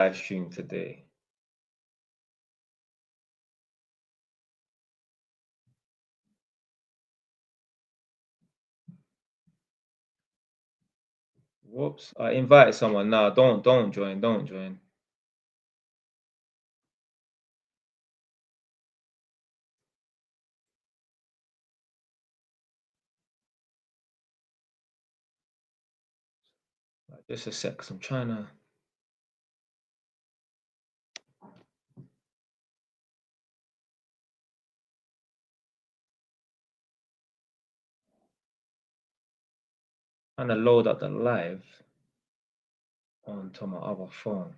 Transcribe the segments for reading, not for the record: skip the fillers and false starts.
live stream today. Whoops! I invited someone. No, don't join. Don't join. Just a sec, 'cause I'm trying to. Load up the live onto my other phone.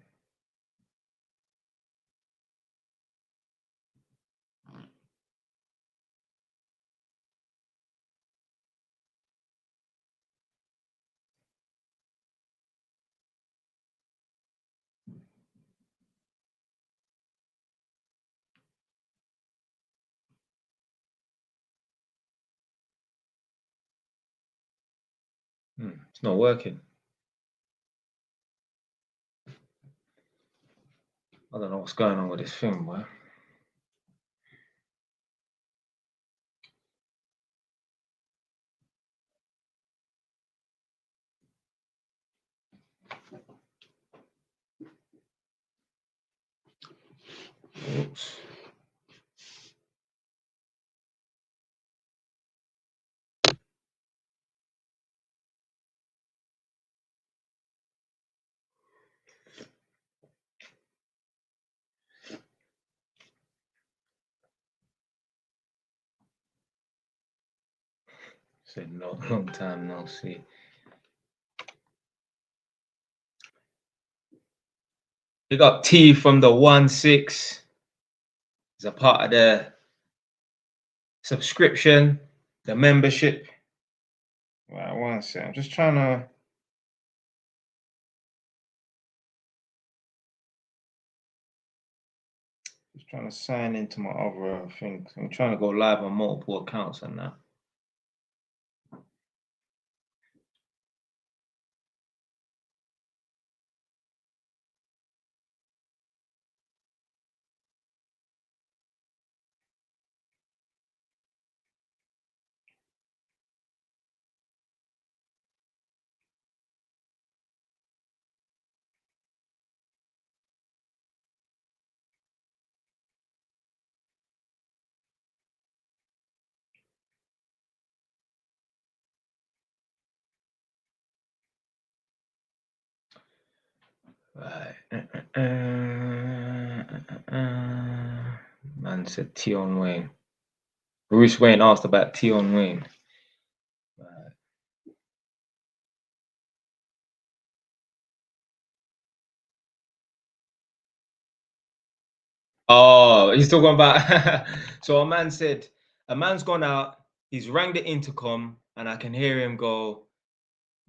It's not working. I don't know what's going on with this thing, boy. Oops. Said no, long time no see. We got T from the 1-6. He's a part of the subscription, the membership. Right, 1 sec. I'm just trying to. Just trying to sign into my other thing. I'm trying to go live on multiple accounts and that. Right. Man said Tion Wayne. Bruce Wayne asked about Tion Wayne. Right. Oh, he's talking about. So a man said, a man's gone out, he's rang the intercom, and I can hear him go,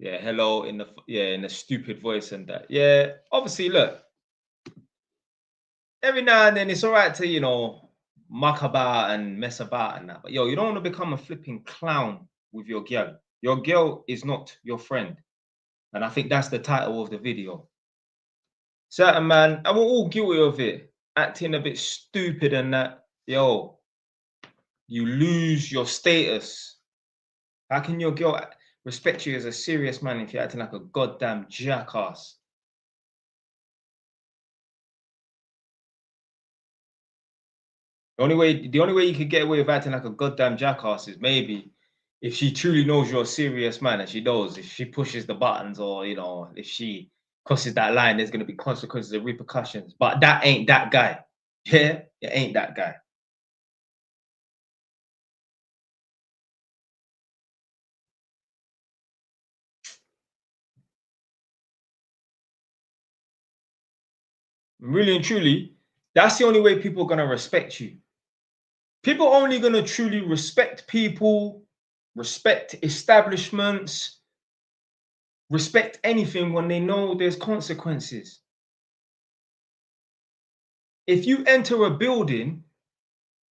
yeah, hello, in the stupid voice and that. Yeah, obviously, look, every now and then it's all right to, muck about and mess about and that. But yo, you don't want to become a flipping clown with your girl. Your girl is not your friend. And I think that's the title of the video. Certain man, and we're all guilty of it, acting a bit stupid and that. Yo, you lose your status. How can your girl respect you as a serious man if you're acting like a goddamn jackass? The only way you could get away with acting like a goddamn jackass is maybe if she truly knows you're a serious man, and she knows if she pushes the buttons or if she crosses that line, there's gonna be consequences and repercussions. But that ain't that guy. Yeah, it ain't that guy. Really and truly, that's the only way people are gonna respect you. People are only gonna truly respect people, respect establishments, respect anything when they know there's consequences. If you enter a building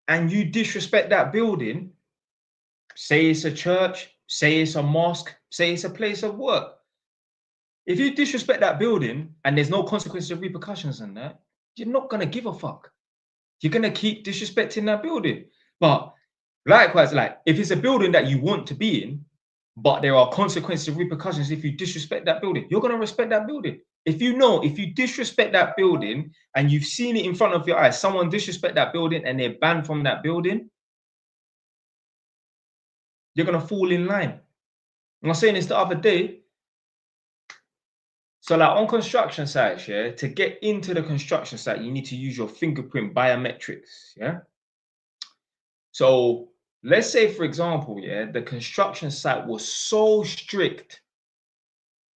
and you disrespect that building, say it's a church, say it's a mosque, say it's a place of work, If you disrespect that building and there's no consequences or repercussions in that, you're not gonna give a fuck. You're gonna keep disrespecting that building. But likewise, like if it's a building that you want to be in, but there are consequences and repercussions if you disrespect that building, you're gonna respect that building. If you disrespect that building and you've seen it in front of your eyes, someone disrespect that building and they're banned from that building, you're gonna fall in line. I was saying this the other day. So, like on construction sites, yeah, to get into the construction site, you need to use your fingerprint biometrics, yeah. So, let's say, for example, yeah, the construction site was so strict.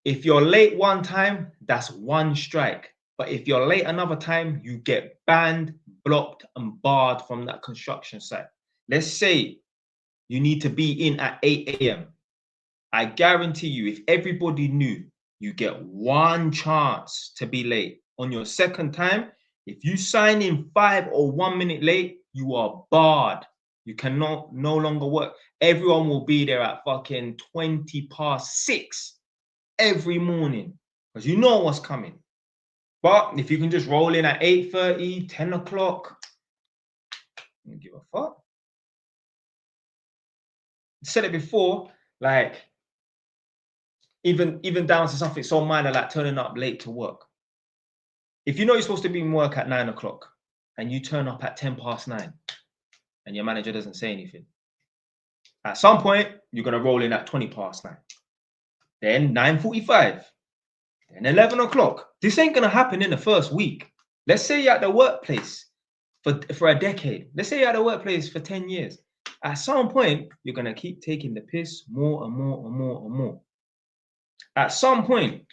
If you're late one time, that's one strike. But if you're late another time, you get banned, blocked, and barred from that construction site. Let's say you need to be in at 8 a.m. I guarantee you, if everybody knew, you get one chance to be late. On your second time, if you sign in 5 or 1 minute late, you are barred. You cannot no longer work. Everyone will be there at fucking 6:20 every morning because you know what's coming. But if you can just roll in at 8:30, 10 o'clock, I don't give a fuck. I said it before, like even down to something so minor like turning up late to work. If you know you're supposed to be in work at 9 o'clock and you turn up at 9:10 and your manager doesn't say anything, at some point you're gonna roll in at 9:20, then 9:45, then 11 o'clock. This ain't gonna happen in the first week. Let's say you're at the workplace for a decade. Let's say you're at the workplace for 10 years. At some point, you're gonna keep taking the piss more and more and more and more. At some point,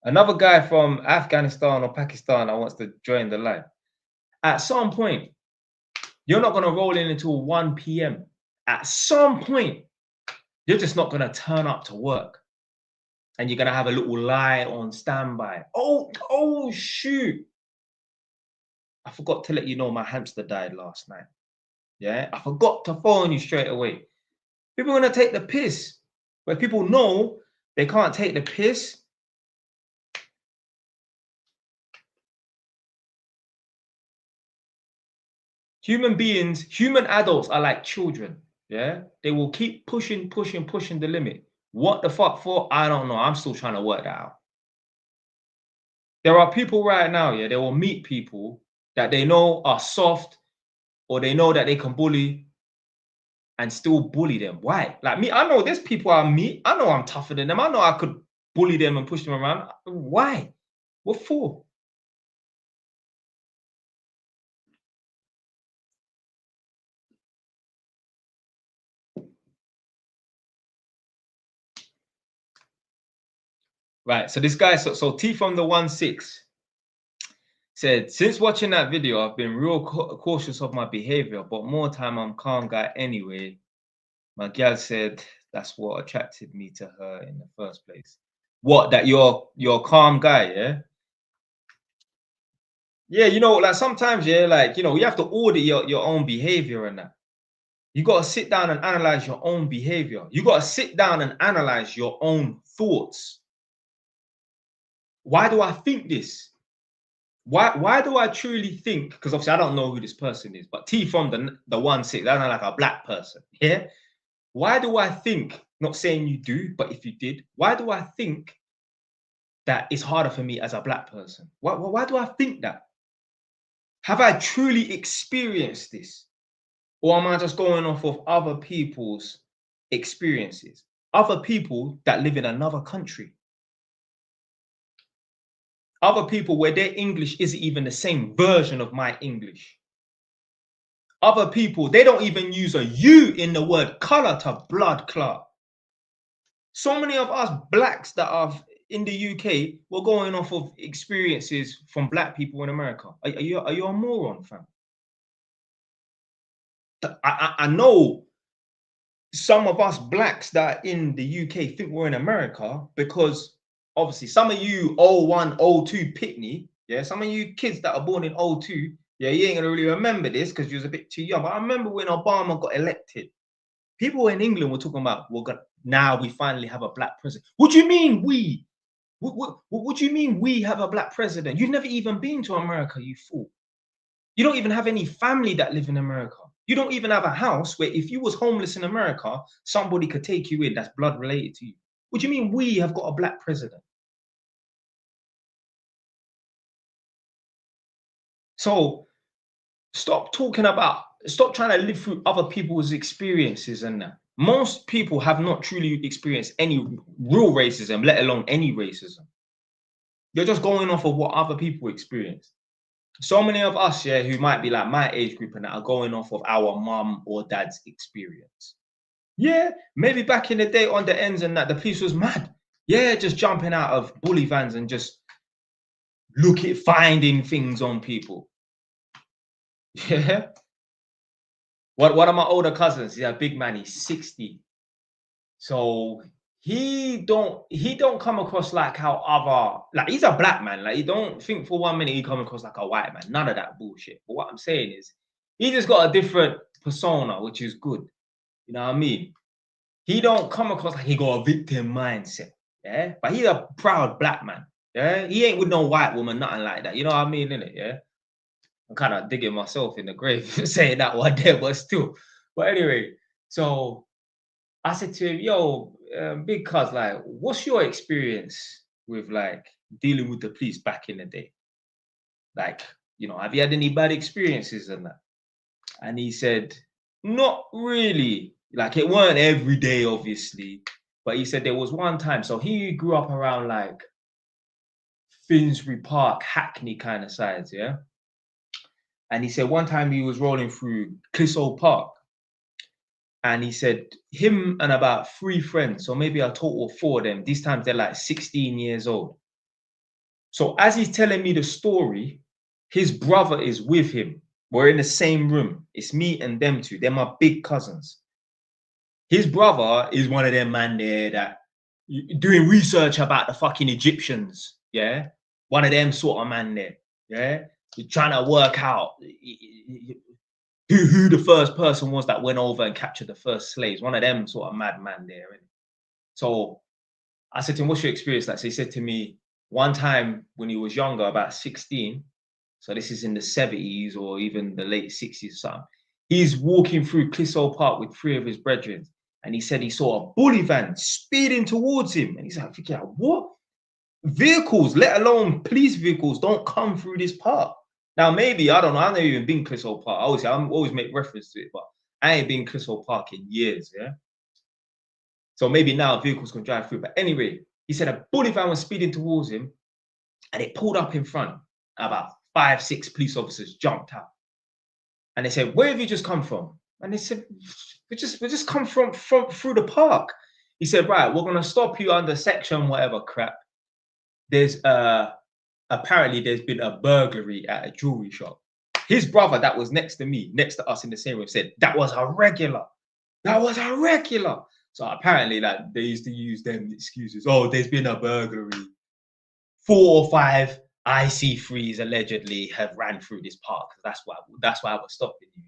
another guy from Afghanistan or Pakistan that wants to join the line. At some point, you're not gonna roll in until 1 p.m. At some point, you're just not gonna turn up to work. And you're gonna have a little lie on standby. Oh shoot. I forgot to let you know my hamster died last night. Yeah, I forgot to phone you straight away. People are gonna take the piss. But people know they can't take the piss. Human beings, human adults are like children. Yeah, they will keep pushing the limit. What the fuck for? I don't know. I'm still trying to work that out. There are people right now, yeah, they will meet people that they know are soft or they know that they can bully and still bully them. Why? Like me, I know there's people I meet, I know I'm tougher than them. I know I could bully them and push them around. Why? What for? Right. So this guy, so T from the 1-6 said, since watching that video, I've been real cautious of my behavior, but more time I'm calm guy anyway. My gal said that's what attracted me to her in the first place. What, that you're a calm guy, yeah? Yeah, you know, like sometimes, yeah, like, you know, you have to audit your own behavior and that. You got to sit down and analyze your own behavior. You got to sit down and analyze your own thoughts. Why do I think this? Why do I truly think? Because obviously I don't know who this person is, but T from the 1-6, that's not like a black person. Yeah. Why do I think? Not saying you do, but if you did, why do I think that it's harder for me as a black person? Why do I think that? Have I truly experienced this? Or am I just going off of other people's experiences? Other people that live in another country. Other people where their English isn't even the same version of my English. Other people, they don't even use a U in the word color to blood clot. So many of us blacks that are in the UK, we're going off of experiences from black people in America. Are you a moron, fam? I know some of us blacks that are in the UK think we're in America because obviously some of you 01, 02 Pitney, yeah, some of you kids that are born in 02, yeah, you ain't gonna really remember this because you was a bit too young. But I remember when Obama got elected, people in England were talking about, now we finally have a black president. What do you mean we? What do you mean we have a black president? You've never even been to America, you fool. You don't even have any family that live in America. You don't even have a house where if you was homeless in America, somebody could take you in that's blood related to you. What do you mean we have got a black president? So stop trying to live through other people's experiences and that. Most people have not truly experienced any real racism, let alone any racism. You're just going off of what other people experience. So many of us, yeah, who might be like my age group and that are going off of our mum or dad's experience. Yeah, maybe back in the day on the ends and that the police was mad. Yeah, just jumping out of bully vans and just finding things on people. Yeah. One of my older cousins, he's a big man, he's 60. So he don't come across like how other, like, he's a black man. Like, you don't think for 1 minute he come across like a white man. None of that bullshit. But what I'm saying is he just got a different persona, which is good. You know what I mean? He don't come across like he got a victim mindset. Yeah. But he's a proud black man. Yeah. He ain't with no white woman, nothing like that. You know what I mean, innit? Yeah. I'm kind of digging myself in the grave saying that one there, but still. But anyway, so I said to him, "Yo, big cuz, like, what's your experience with like dealing with the police back in the day? Like, have you had any bad experiences and that?" And he said, "Not really. Like, it weren't every day, obviously, but he said there was one time. So he grew up around like Finsbury Park, Hackney kind of sides, yeah. And he said one time he was rolling through Clissold Park." And he said him and about 3 friends, so maybe a total of 4 of them, these times they're like 16 years old. So as he's telling me the story, his brother is with him. We're in the same room. It's me and them two. They're my big cousins. His brother is one of them man there that doing research about the fucking Egyptians. Yeah. One of them sort of man there. Yeah. You're trying to work out who the first person was that went over and captured the first slaves. One of them sort of madman there. Innit? So I said to him, "What's your experience like?" So he said to me, one time when he was younger, about 16, so this is in the 70s or even the late 60s or something, he's walking through Clissold Park with 3 of his brethren. And he said he saw a bully van speeding towards him. And he's like, thinking, what? Vehicles, let alone police vehicles, don't come through this park. Now, maybe, I don't know, I've never even been Clissold Park. Obviously, I always make reference to it, but I ain't been Clissold Park in years, yeah? So maybe now vehicles can drive through. But anyway, he said a bully van was speeding towards him and it pulled up in front. About 5, 6 police officers jumped out. And they said, "Where have you just come from?" And they said, "We just come from through the park." He said, "Right, we're gonna stop you under section whatever crap. There's apparently there's been a burglary at a jewelry shop." His brother that was next to me, next to us in the same room, said that was a regular. That was a regular. So apparently, like, they used to use them excuses. Oh, there's been a burglary. 4 or 5 IC3s allegedly have ran through this park. That's why I was stopping you.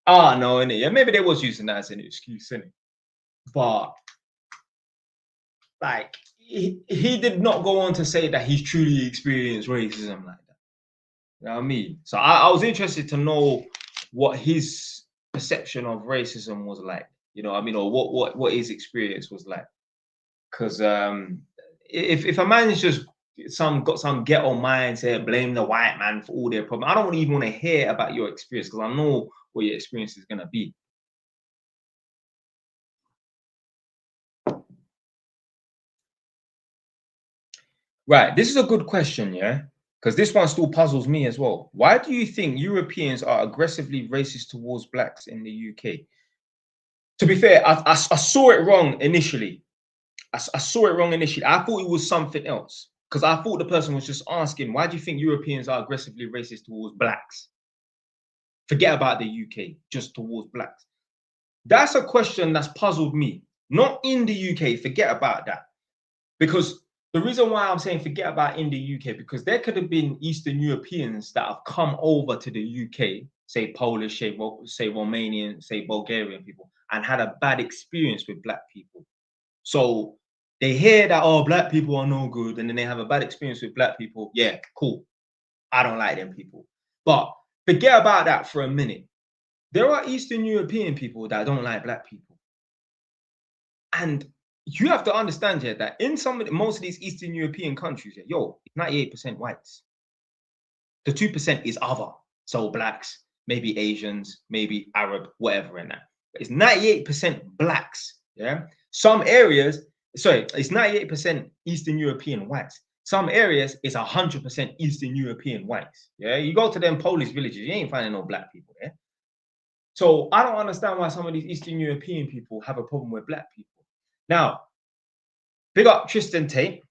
Ah, no, innit? Yeah, maybe they was using that as an excuse, innit? But like, he did not go on to say that he's truly experienced racism like that. You know what I mean? So I was interested to know what his perception of racism was like. You know what I mean? Or what his experience was like. Because if a man's just got some ghetto mindset, blame the white man for all their problems, I don't even want to hear about your experience because I know what your experience is gonna be. Right, this is a good question, yeah, because this one still puzzles me as well. Why do you think Europeans are aggressively racist towards blacks in the UK? To be fair, I saw it wrong initially. I saw it wrong initially. I thought it was something else because I thought the person was just asking, why do you think Europeans are aggressively racist towards blacks? Forget about the UK, just towards blacks. That's a question that's puzzled me. Not in the UK, forget about that. Because the reason why I'm saying forget about in the UK, because there could have been Eastern Europeans that have come over to the UK, say Polish, say Romanian, say Bulgarian people, and had a bad experience with black people. So They hear that, oh, black people are no good, and then they have a bad experience with black people. Yeah, cool. I don't like them people. But forget about that for a minute. There are Eastern European people that don't like black people. And you have to understand here that in most of these Eastern European countries, yeah, yo, 98% whites. The 2% is other. So blacks, maybe Asians, maybe Arab, whatever in that. But it's 98% blacks. Yeah. Some areas, sorry, it's 98% Eastern European whites. Some areas it's 100% Eastern European whites. Yeah. You go to them Polish villages, you ain't finding no black people there. So I don't understand why some of these Eastern European people have a problem with black people. Now, big up Tristan Tate.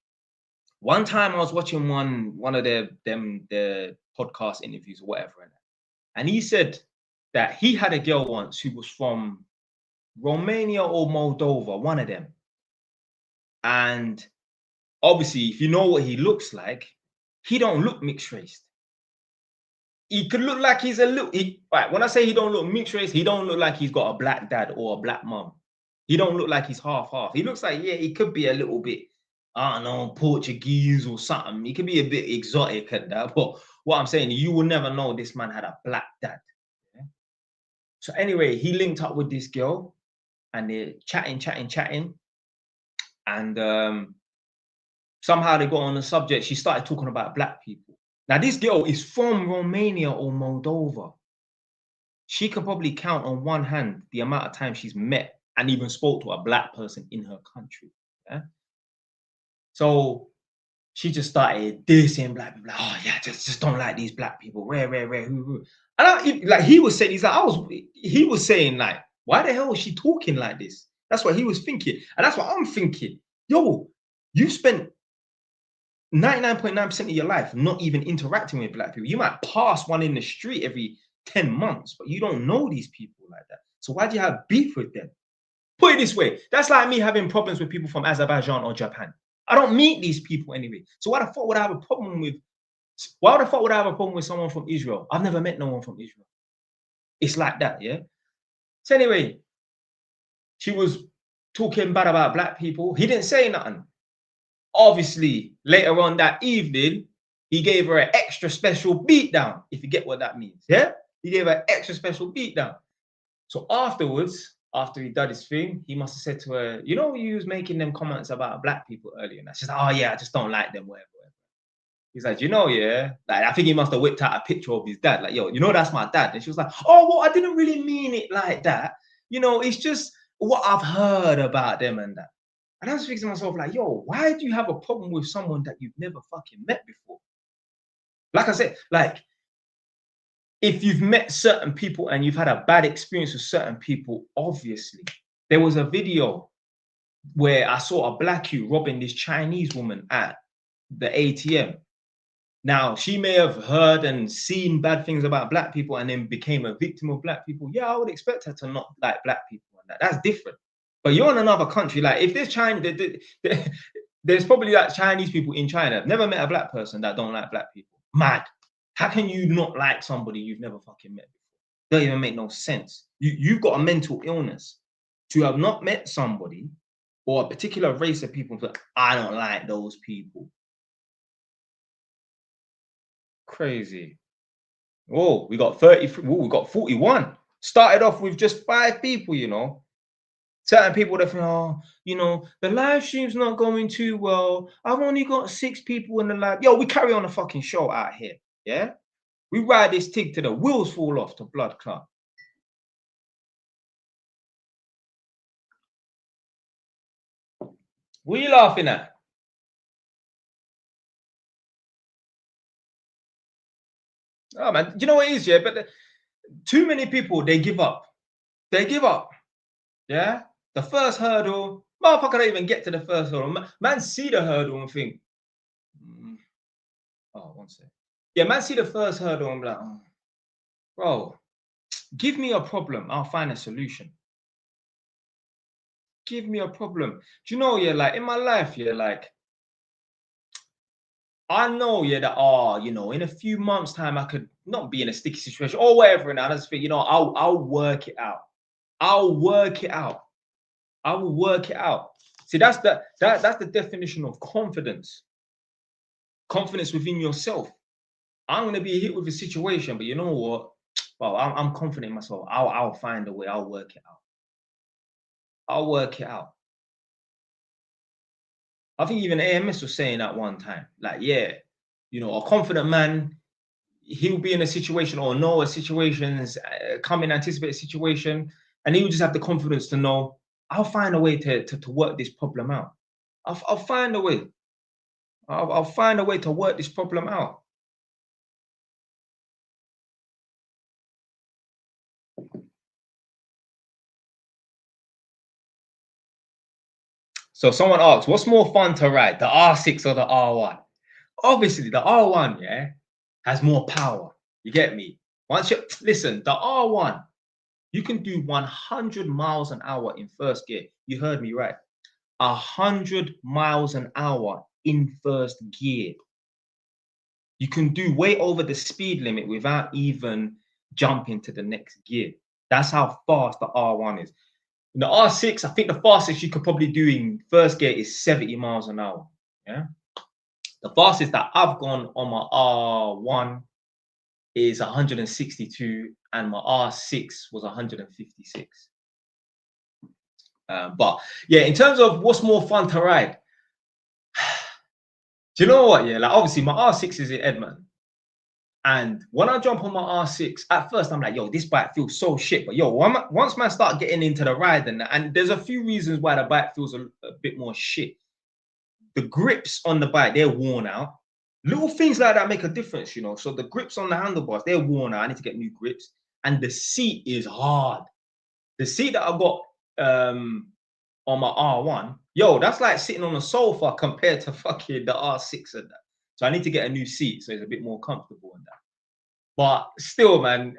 One time I was watching one of their podcast interviews or whatever, and he said that he had a girl once who was from Romania or Moldova, one of them. And obviously, if you know what he looks like, he don't look mixed race. He could look like he's a little. Right, when I say he don't look mixed race, he don't look like he's got a black dad or a black mom. He don't look like he's half. He looks like, yeah, he could be a little bit, I don't know, Portuguese or something. He could be a bit exotic at that. But what I'm saying, you will never know this man had a black dad. Yeah? So anyway, he linked up with this girl and they're chatting. And somehow they got on the subject. She started talking about black people. Now, this girl is from Romania or Moldova. She could probably count on one hand the amount of time she's met and even spoke to a black person in her country. Yeah. So she just started dissing black people. Like, oh yeah, just don't like these black people. Rare. And like he was saying, he was saying like, why the hell is she talking like this? That's what he was thinking, and that's what I'm thinking. Yo, you spent 99.9% of your life not even interacting with black people. You might pass one in the street every 10 months, but you don't know these people like that. So why do you have beef with them? Put it this way, that's like me having problems with people from Azerbaijan or Japan. I don't meet these people anyway. So why the fuck would I have a problem with someone from Israel? I've never met no one from Israel. It's like that, yeah? So anyway, she was talking bad about black people. He didn't say nothing. Obviously, later on that evening, he gave her an extra special beatdown, if you get what that means, yeah? He gave her an extra special beatdown. So afterwards, after he did his thing, he must have said to her, you know, you was making them comments about black people earlier. And she's like, oh yeah, I just don't like them, whatever. He's like, you know, yeah. Like, I think he must have whipped out a picture of his dad. Like, yo, you know, that's my dad. And she was like, oh, well, I didn't really mean it like that. You know, it's just what I've heard about them and that. And I was thinking to myself, like, yo, why do you have a problem with someone that you've never fucking met before? Like I said, like, if you've met certain people and you've had a bad experience with certain people, obviously. There was a video where I saw a black youth robbing this Chinese woman at the ATM. Now, she may have heard and seen bad things about black people and then became a victim of black people. Yeah, I would expect her to not like black people. And that's different. But you're in another country. Like, if there's China, there's probably like Chinese people in China. I've never met a black person that don't like black people. Mad. How can you not like somebody you've never fucking met before? Don't even make no sense. You've got a mental illness to have not met somebody or a particular race of people. But I don't like those people. Crazy. Oh, we got 33. Oh, we got 41. Started off with just 5 people, you know. Certain people that think, oh, you know, the live stream's not going too well. I've only got 6 people in the live. Yo, we carry on a fucking show out here. Yeah. We ride this tig to the wheels fall off to blood clot. What are you laughing at? Oh man, you know what it is, yeah? But too many people, they give up. They give up. Yeah. The first hurdle, motherfucker don't even get to the first hurdle. Man see the hurdle and think, oh, one sec. Yeah, man see the first hurdle and be like, oh, bro, give me a problem, I'll find a solution. Give me a problem. Do you know, yeah, like in my life, yeah, like I know, yeah, that you know, in a few months' time, I could not be in a sticky situation or whatever. And I just think, you know, I'll work it out. I'll work it out. I will work it out. See, that's the definition of confidence. Confidence within yourself. I'm gonna be hit with a situation, but you know what? Well, I'm confident in myself. I'll find a way. I'll work it out. I'll work it out. I think even AMS was saying that one time, like, yeah, a confident man, he'll be in a situation or know a situation's coming, anticipate a situation, and he'll just have the confidence to know I'll find a way to work this problem out. I'll find a way. I'll find a way to work this problem out. So someone asks, what's more fun to ride, the R6 or the R1? Obviously, the R1, yeah, has more power. You get me? Once you listen, the R1, you can do 100 miles an hour in first gear. You heard me right. 100 miles an hour in first gear. You can do way over the speed limit without even jumping to the next gear. That's how fast the R1 is. In the R6, I think the fastest you could probably do in first gear is 70 miles an hour. Yeah. The fastest that I've gone on my R1 is 162, and my R6 was 156. But yeah, in terms of what's more fun to ride, do you know what? Yeah, like obviously my R6 is in Edmonton. And when I jump on my R6, at first I'm like, yo, this bike feels so shit. But yo, once man start getting into the ride and there's a few reasons why the bike feels a bit more shit. The grips on the bike, they're worn out. Little things like that make a difference, So the grips on the handlebars, they're worn out. I need to get new grips. And the seat is hard. The seat that I got on my R1, yo, that's like sitting on a sofa compared to fucking the R6 and that. So I need to get a new seat so it's a bit more comfortable and that. But still, man,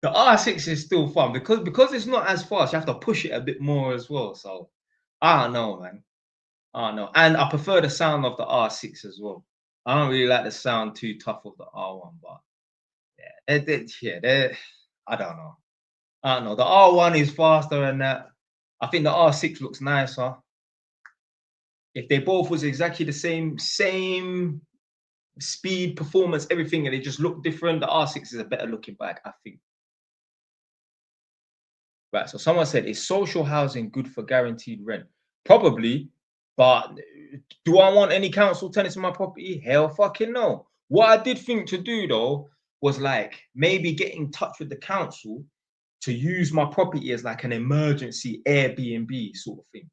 the R6 is still fun because it's not as fast. You have to push it a bit more as well. So I don't know, man. I don't know. And I prefer the sound of the R6 as well. I don't really like the sound too tough of the R1, but I don't know. I don't know. The R1 is faster and that. I think the R6 looks nicer. If they both was exactly the same speed, performance, everything, and they just look different, the R6 is a better looking bike, I think. Right. So someone said, is social housing good for guaranteed rent? Probably, but do I want any council tenants in my property? Hell fucking no. What I did think to do though was like maybe get in touch with the council to use my property as like an emergency Airbnb sort of thing.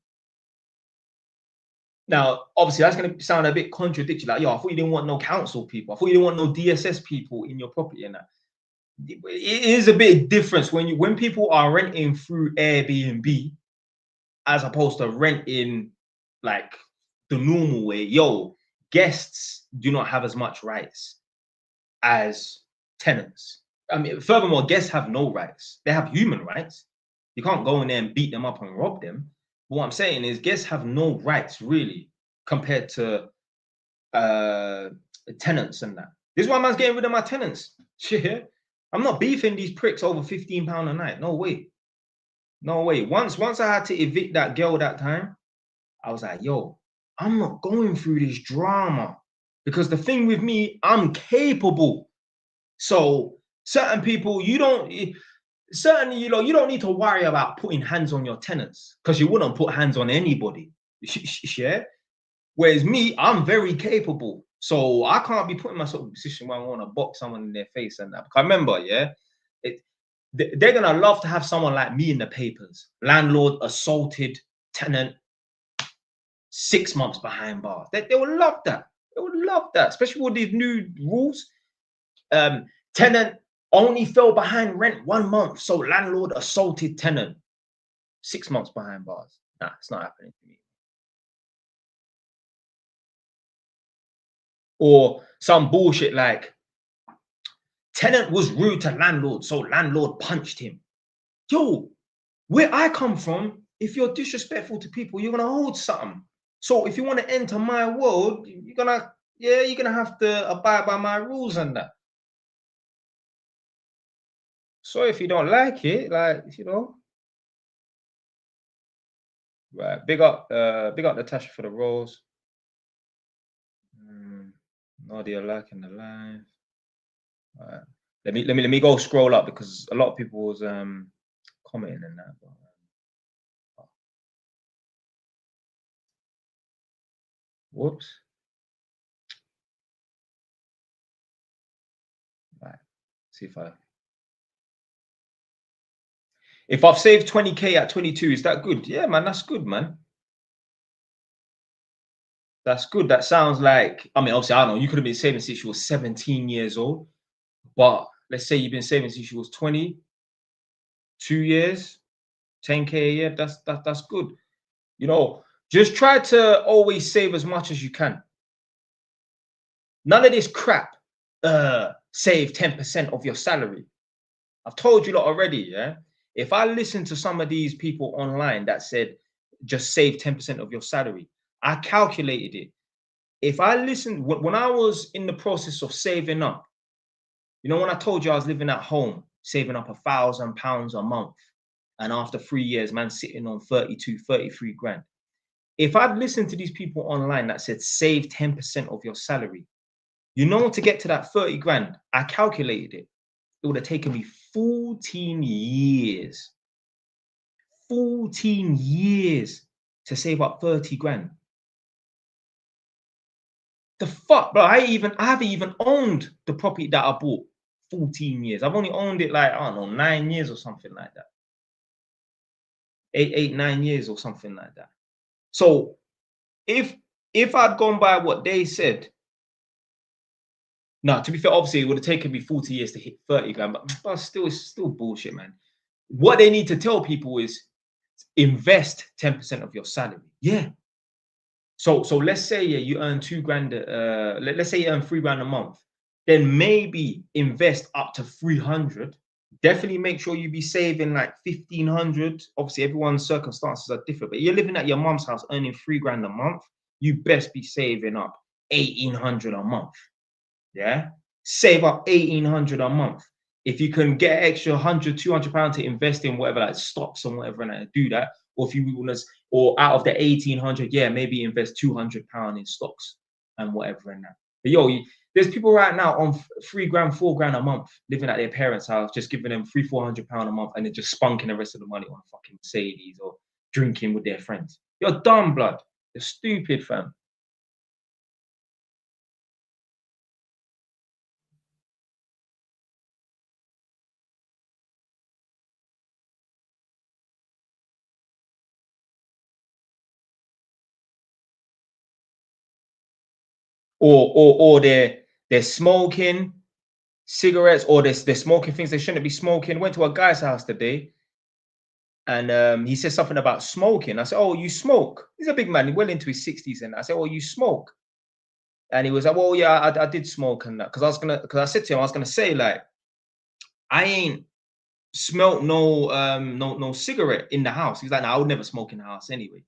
Now, obviously, that's going to sound a bit contradictory. Like, yo, I thought you didn't want no council people. I thought you didn't want no DSS people in your property and that. It is a bit different when people are renting through Airbnb as opposed to renting like the normal way. Yo, guests do not have as much rights as tenants. I mean, furthermore, guests have no rights. They have human rights. You can't go in there and beat them up and rob them. But what I'm saying is guests have no rights really compared to tenants and that. This is why man's getting rid of my tenants. Shit. I'm not beefing these pricks over £15 a night. No way. No way. Once I had to evict that girl that time, I was like, yo, I'm not going through this drama. Because the thing with me, I'm capable. So certain people, you don't need to worry about putting hands on your tenants because you wouldn't put hands on anybody. Yeah. Whereas me, I'm very capable. So I can't be putting myself in a position where I want to box someone in their face and that. Because remember, yeah, they're gonna love to have someone like me in the papers. Landlord assaulted tenant, 6 months behind bars. They would love that. They would love that, especially with these new rules. Tenant only fell behind rent 1 month, so landlord assaulted tenant, 6 months behind bars. Nah, it's not happening to me. Or some bullshit like tenant was rude to landlord, so landlord punched him. Yo, where I come from, if you're disrespectful to people, you're gonna hold something. So if you want to enter my world, you're gonna have to abide by my rules and that. So if you don't like it, like Right. Big up Natasha for the rose. Nadia liking the live. All right. Let me go scroll up because a lot of people was commenting in that. But, whoops. Right. See if I've saved 20K at 22, is that good? Yeah, man, that's good, man. That's good. That sounds like, I mean, obviously, I don't know, you could have been saving since you were 17 years old, but let's say you've been saving since you was 20, 2 years, 10K a year. That's good. You know, just try to always save as much as you can. None of this crap. Save 10% of your salary. I've told you lot already, yeah. If I listen to some of these people online that said just save 10% of your salary, I calculated it. If I listened when I was in the process of saving up, you know, when I told you I was living at home, saving up £1,000 a month, and after 3 years, man, sitting on 32, 33 grand. If I'd listened to these people online that said save 10% of your salary, you know, to get to that 30 grand, I calculated it. It would have taken me 14 years. 14 years to save up 30 grand. The fuck, bro? I haven't even owned the property that I bought 14 years. I've only owned it like, I don't know, 9 years or something like that. 9 years or something like that. So if I'd gone by what they said, no, to be fair, obviously it would have taken me 40 years to hit 30 grand, but still, it's still bullshit, man. What they need to tell people is invest 10% of your salary. Yeah. So let's say you earn 2 grand. Let's say you earn 3 grand a month. Then maybe invest up to 300. Definitely make sure you be saving like 1,500. Obviously, everyone's circumstances are different, but you're living at your mom's house earning 3 grand a month. You best be saving up 1,800 a month. Yeah, save up 1,800 a month. If you can get extra 100, 200 pounds to invest in whatever, like stocks and whatever, and do that. Or if you want to, or out of the 1,800, yeah, maybe invest 200 pounds in stocks and whatever and that. But yo, there's people right now on 3 grand, 4 grand a month living at their parents' house, just giving them 300, 400 pounds a month, and then just spunking the rest of the money on a fucking Mercedes or drinking with their friends. You're dumb, blood. You're stupid, fam. Or they're smoking cigarettes, or they're smoking things they shouldn't be smoking. Went to a guy's house today, and he said something about smoking. I said, "Oh, you smoke?" He's a big man, well into his 60s, and I said, "Oh, you smoke?" And he was like, "Well, yeah, I did smoke and that." Because I said to him, I was gonna say like, I ain't smelt no cigarette in the house. He's like, "No, I would never smoke in the house anyway."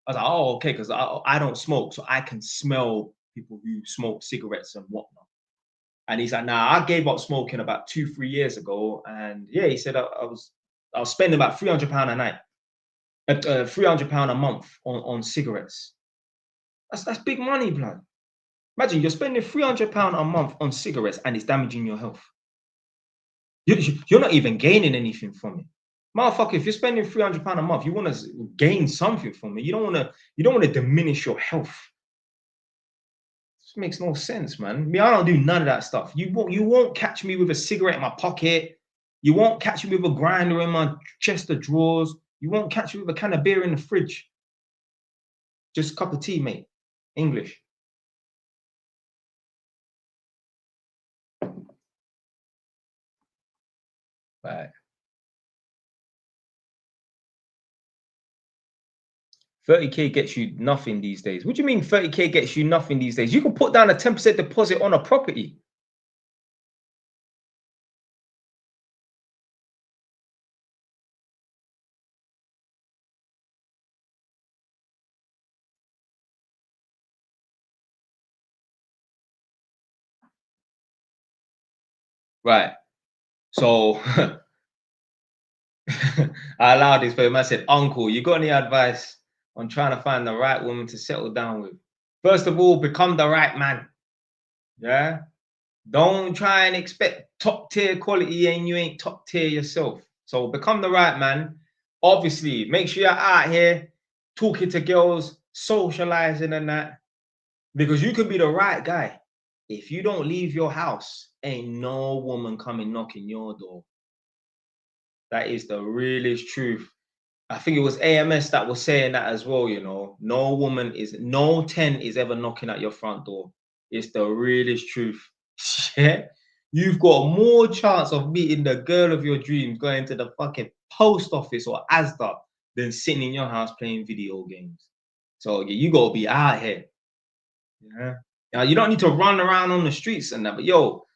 I was like, "Oh, okay," because I don't smoke, so I can smell people who smoke cigarettes and whatnot. And he's like, "Nah, I gave up smoking about 2, 3 years ago." And yeah, he said I was spending about £300 a night, £300 a month on cigarettes. That's big money, blood. Imagine you're spending £300 a month on cigarettes and it's damaging your health. You're not even gaining anything from it, motherfucker. If you're spending £300 a month, you want to gain something from it. You don't want to. You don't want to diminish your health. This makes no sense, man. Me, I don't do none of that stuff. You won't catch me with a cigarette in my pocket. You won't catch me with a grinder in my chest of drawers. You won't catch me with a can of beer in the fridge. Just a cup of tea, mate. English. Right. 30K gets you nothing these days. What do you mean 30K gets you nothing these days? You can put down a 10% deposit on a property. Right. So I allowed this, but I said, "Uncle, you got any advice on trying to find the right woman to settle down with. First of all, become the right man. Yeah. Don't try and expect top tier quality and you ain't top tier yourself. So become the right man. Obviously, make sure you're out here talking to girls, socializing and that, because you could be the right guy. If you don't leave your house, ain't no woman coming knocking your door. That is the realest truth. I think it was AMS that was saying that as well, you know. No 10 is ever knocking at your front door. It's the realest truth. Yeah. You've got more chance of meeting the girl of your dreams going to the fucking post office or Asda than sitting in your house playing video games. So yeah, you gotta be out here. Yeah. Now you don't need to run around on the streets and that, but yo,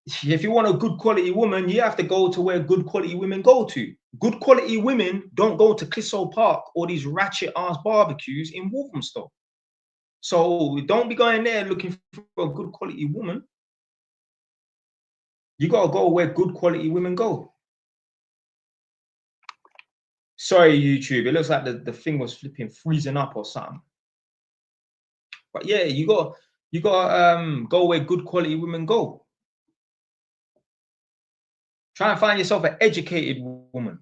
if you want a good quality woman, you have to go to where good quality women go to. Good quality women don't go to Clissold Park or these ratchet ass barbecues in Walthamstow. So don't be going there looking for a good quality woman. You gotta go where good quality women go. Sorry, YouTube. It looks like the thing was flipping freezing up or something. But yeah, you got go where good quality women go. Try and find yourself an educated woman.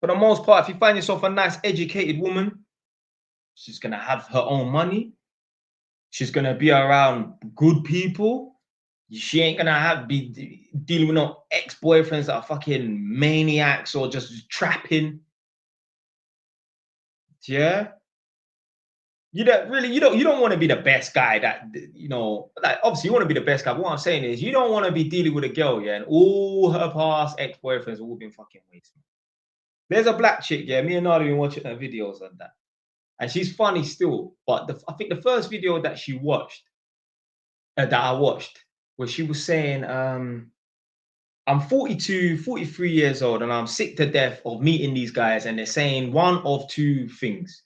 For the most part, if you find yourself a nice educated woman, she's gonna have her own money. She's gonna be around good people. She ain't gonna be dealing with no ex-boyfriends that are fucking maniacs or just trapping. Yeah. You don't want to be the best guy that like obviously you want to be the best guy. But what I'm saying is you don't want to be dealing with a girl, yeah, and all her past ex-boyfriends have all been fucking wasted. There's a black chick, yeah. Me and Nada been watching her videos on that. And she's funny still. But I think the first video that she watched, that I watched, where she was saying, I'm 42, 43 years old, and I'm sick to death of meeting these guys, and they're saying one of two things.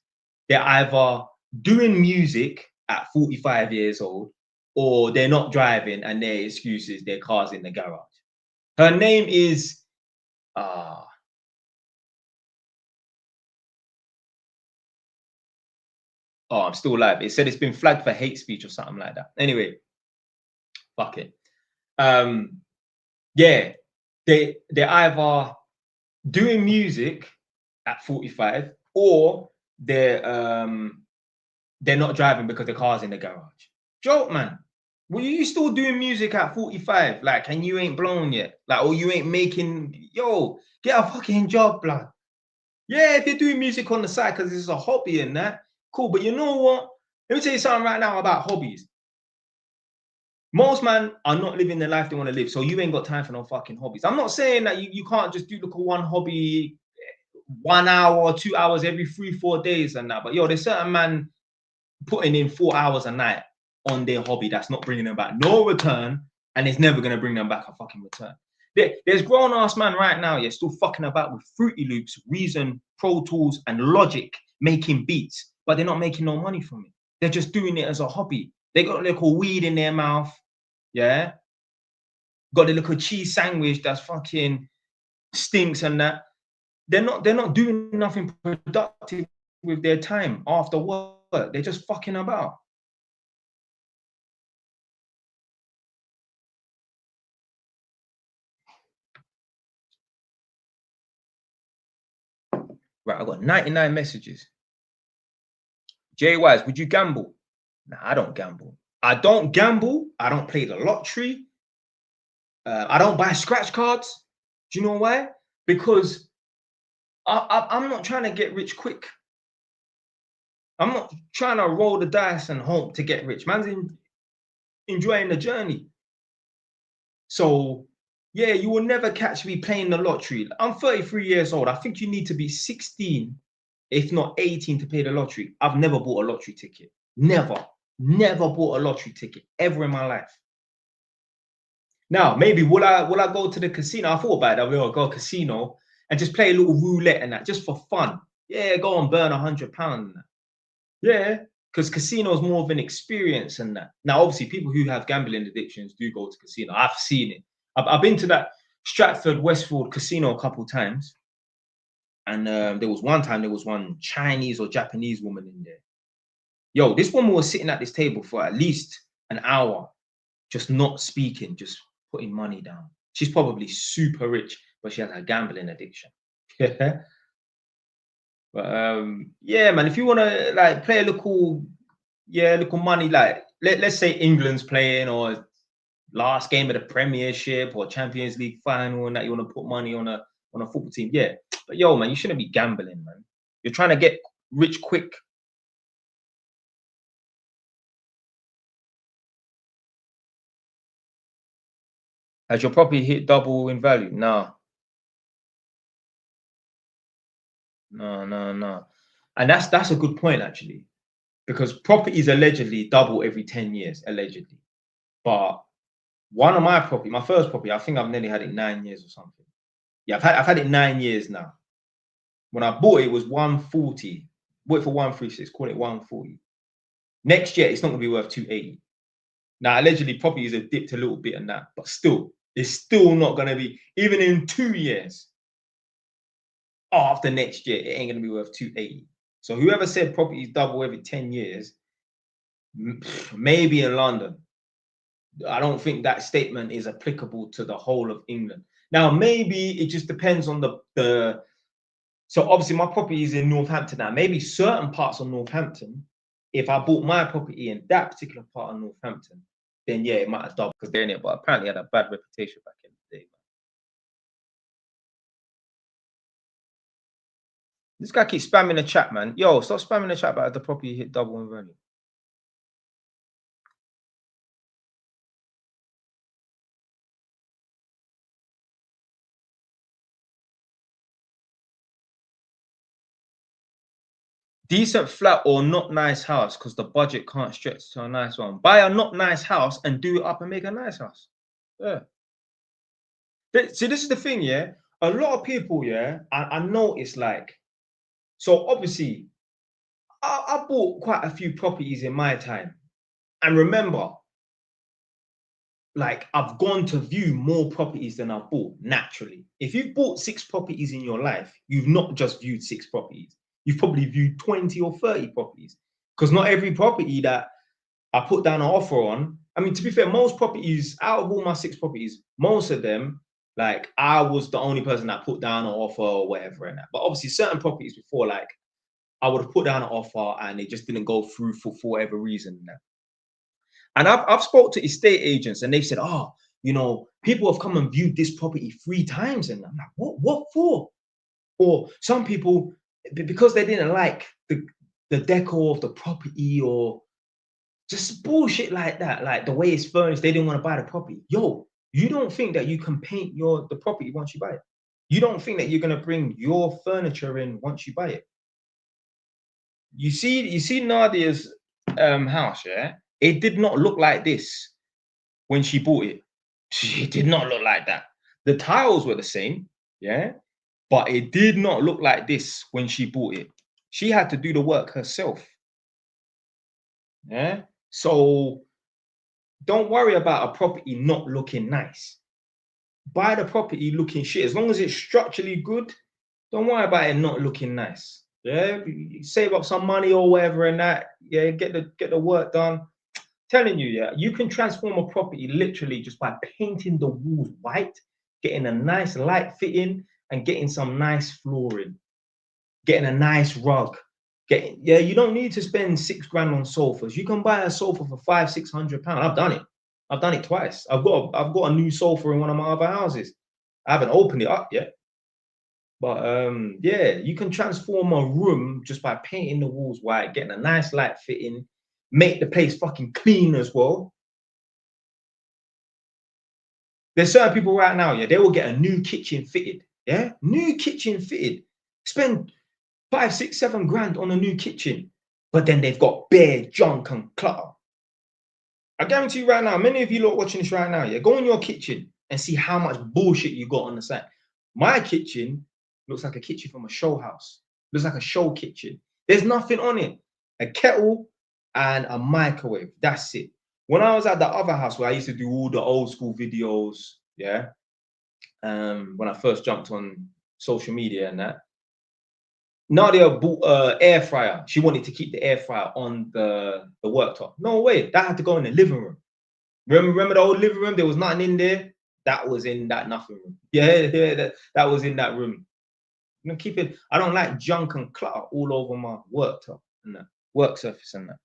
They're either doing music at 45 years old, or they're not driving, and their excuse is their car's in the garage. Her name is oh, I'm still live. It said it's been flagged for hate speech or something like that. Anyway, fuck it. Yeah, they're either doing music at 45 or they're not driving because the car's in the garage. Joke, man. Well, you still doing music at 45, like, and you ain't blown yet, like, or you ain't making. Yo, get a fucking job, blood. Yeah, if you're doing music on the side because it's a hobby and that, cool. But you know what? Let me tell you something right now about hobbies. Most men are not living the life they want to live, so you ain't got time for no fucking hobbies. I'm not saying that you can't just do look at one hobby 1 hour or 2 hours every 3-4 days and that. But yo, there's certain man putting in 4 hours a night on their hobby that's not bringing them back no return, and it's never gonna bring them back a fucking return. There's grown ass man right now, yeah, still fucking about with Fruity Loops, Reason, Pro Tools, and Logic, making beats, but they're not making no money from it. They're just doing it as a hobby. They got a little weed in their mouth, yeah. Got a little cheese sandwich that's fucking stinks and that. They're not doing nothing productive with their time after work. They're just fucking about. Right, I got 99 messages. Jay Wise, would you gamble? Nah, I don't gamble. I don't gamble. I don't play the lottery. I don't buy scratch cards. Do you know why? Because I'm not trying to get rich quick. I'm not trying to roll the dice and hope to get rich. Man's enjoying the journey. So, yeah, you will never catch me playing the lottery. I'm 33 years old. I think you need to be 16, if not 18, to play the lottery. I've never bought a lottery ticket. Never bought a lottery ticket ever in my life. Now, maybe will I go to the casino? I thought about that. We'll go casino and just play a little roulette and that, just for fun. Yeah, go and burn £100. Yeah, because casino is more of an experience and that. Now, obviously, people who have gambling addictions do go to casino. I've seen it. I've been to that Stratford Westfield casino a couple times, and there was one time there was one Chinese or Japanese woman in there. Yo, this woman was sitting at this table for at least an hour, just not speaking, just putting money down. She's probably super rich, but she has a gambling addiction. Yeah. But yeah, man, if you want to like play a little, yeah, little money, like let's say England's playing or last game of the Premiership or Champions League final, and that you want to put money on a football team, yeah. But yo, man, you shouldn't be gambling, man. You're trying to get rich quick. Has your property hit double in value? No, no, no, no. And that's a good point actually, because properties allegedly double every 10 years, allegedly. But one of my property, my first property, I think I've nearly had it 9 years or something. Yeah, I've had it 9 years now. When I bought it, it was 140. Bought it for 136, call it 140. Next year, it's not gonna be worth 280. Now, allegedly, properties have dipped a little bit in that, but still, it's still not gonna be, even in 2 years, after next year, it ain't gonna be worth 280. So whoever said properties double every 10 years, maybe in London. I don't think that statement is applicable to the whole of England. Now, maybe it just depends on the. So obviously, my property is in Northampton now. Maybe certain parts of Northampton, if I bought my property in that particular part of Northampton, then yeah, it might have doubled because they're in it. But apparently, had a bad reputation back in the day. This guy keeps spamming the chat, man. Yo, stop spamming the chat about the property hit double in value. Decent flat or not nice house because the budget can't stretch to a nice one. Buy a not nice house and do it up and make a nice house. Yeah. See, this is the thing, yeah. A lot of people, yeah, I notice like, so obviously, I bought quite a few properties in my time. And remember, like I've gone to view more properties than I've bought naturally. If you've bought 6 properties in your life, you've not just viewed 6 properties. You've probably viewed 20 or 30 properties. Because not every property that I put down an offer on, I mean, to be fair, most properties, out of all my 6 properties, most of them, like I was the only person that put down an offer or whatever and that. But obviously certain properties before, like I would have put down an offer and it just didn't go through for whatever reason. And I've spoke to estate agents and they've said, oh, you know, people have come and viewed this property 3 times. And I'm like, what for? Or some people, because they didn't like the decor of the property or just bullshit like that, like the way it's furnished, they didn't want to buy the property. Yo, you don't think that you can paint the property once you buy it? You don't think that you're gonna bring your furniture in once you buy it? You see Nadia's house, yeah? It did not look like this when she bought it. It did not look like that. The tiles were the same, yeah, but it did not look like this when she bought it. She had to do the work herself. Yeah. So don't worry about a property not looking nice. Buy the property looking shit. As long as it's structurally good, don't worry about it not looking nice. Yeah, save up some money or whatever and that. Yeah, get the work done. Telling you, yeah, you can transform a property literally just by painting the walls white, getting a nice light fitting, and getting some nice flooring, getting a nice rug. Yeah, you don't need to spend 6 grand on sofas. You can buy a sofa for 500-600 pounds. I've done it. I've done it twice. I've got a new sofa in one of my other houses. I haven't opened it up yet. But yeah, you can transform a room just by painting the walls white, getting a nice light fitting, make the place fucking clean as well. There's certain people right now, yeah, they will get a new kitchen fitted. Yeah, new kitchen fitted. Spend 5, 6, 7 grand on a new kitchen, but then they've got bare junk and clutter. I guarantee you right now, many of you lot watching this right now, yeah, go in your kitchen and see how much bullshit you got on the side. My kitchen looks like a kitchen from a show house. Looks like a show kitchen. There's nothing on it. A kettle and a microwave. That's it. When I was at the other house where I used to do all the old school videos, yeah, when I first jumped on social media and that, Nadia bought an air fryer. She wanted to keep the air fryer on the worktop. No way. That had to go in the living room. Remember the old living room? There was nothing in there. That was in that nothing room. Yeah, that was in that room. You know, keep it. I don't like junk and clutter all over my worktop and that work surface and that.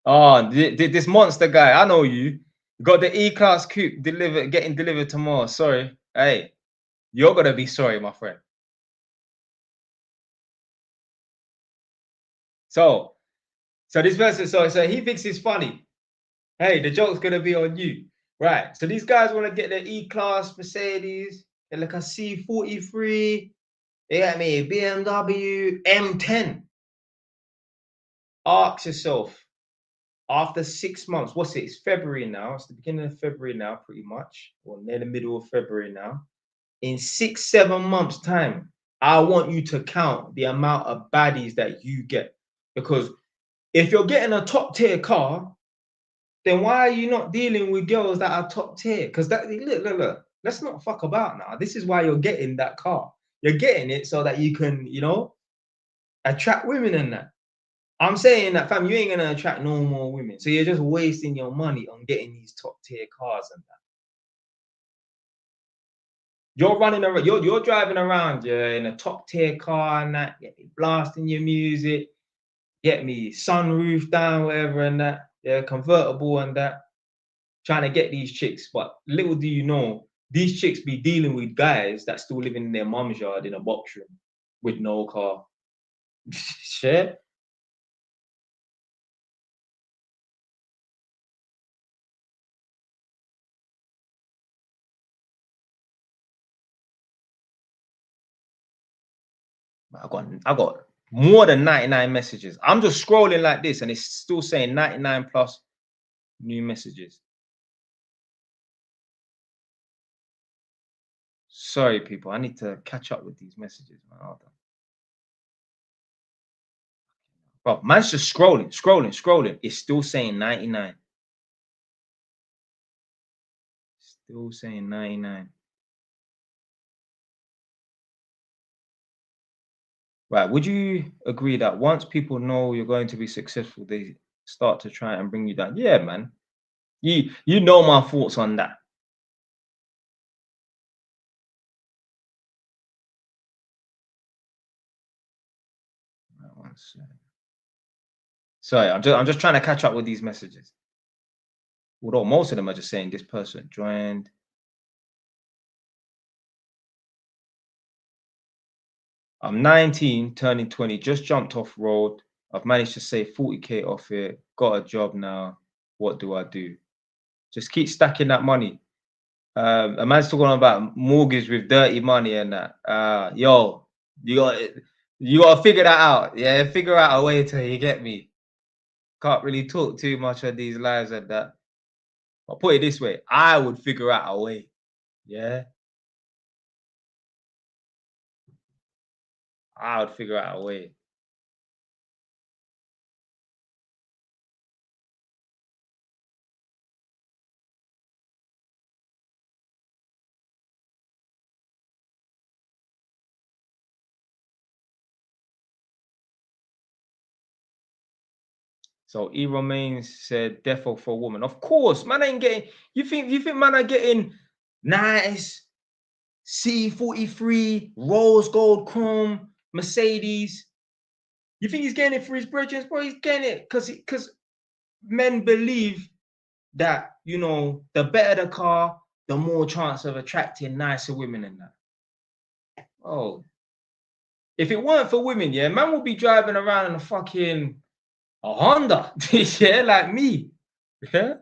Oh, this monster guy. I know you. Got the E-Class coupe getting delivered tomorrow. Sorry. Hey, you're gonna be sorry, my friend. So this person, so he thinks it's funny. Hey, the joke's gonna be on you. Right. So these guys want to get their E-Class Mercedes, they're like a C43, you get me, BMW M10. Ask yourself, after 6 months, what's it? It's February now. It's the beginning of February now, pretty much, or near the middle of February now. In 6, 7 months' time, I want you to count the amount of baddies that you get. Because if you're getting a top tier car, then why are you not dealing with girls that are top tier? Because that look, let's not fuck about now. This is why you're getting that car. You're getting it so that you can, attract women and that. I'm saying that, fam, you ain't gonna attract no more women. So you're just wasting your money on getting these top tier cars and that. You're running around, you're driving around, yeah, in a top tier car and that, get me blasting your music, get me sunroof down, whatever, and that, yeah, convertible and that, trying to get these chicks. But little do you know, these chicks be dealing with guys that still living in their mum's yard in a box room with no car. Shit. I got more than 99 messages. I'm just scrolling like this and it's still saying 99 plus new messages. Sorry, people. I need to catch up with these messages, man. Hold on. Bro, man's just scrolling. It's still saying 99. Still saying 99. Right. Would you agree that once people know you're going to be successful, they start to try and bring you down? Yeah, man. You know my thoughts on that. Right, one second. Sorry, I'm just trying to catch up with these messages. Although most of them are just saying this person joined. I'm 19, turning 20, just jumped off road. I've managed to save 40K off it. Got a job now. What do I do? Just keep stacking that money. A man's talking about mortgage with dirty money and that. Yo, you got to figure that out. Yeah, figure out a way to, you get me. Can't really talk too much on these lives and that. I'll put it this way, I would figure out a way. Yeah, I would figure out a way. So E Romains said defo for a woman. Of course, man ain't getting. You think man are getting nice C43 rose gold chrome Mercedes? You think he's getting it for his brethren? Bro, he's getting it because men believe that the better the car, the more chance of attracting nicer women in that. Oh, if it weren't for women, yeah, man would be driving around in a Honda, yeah, like me. Yeah.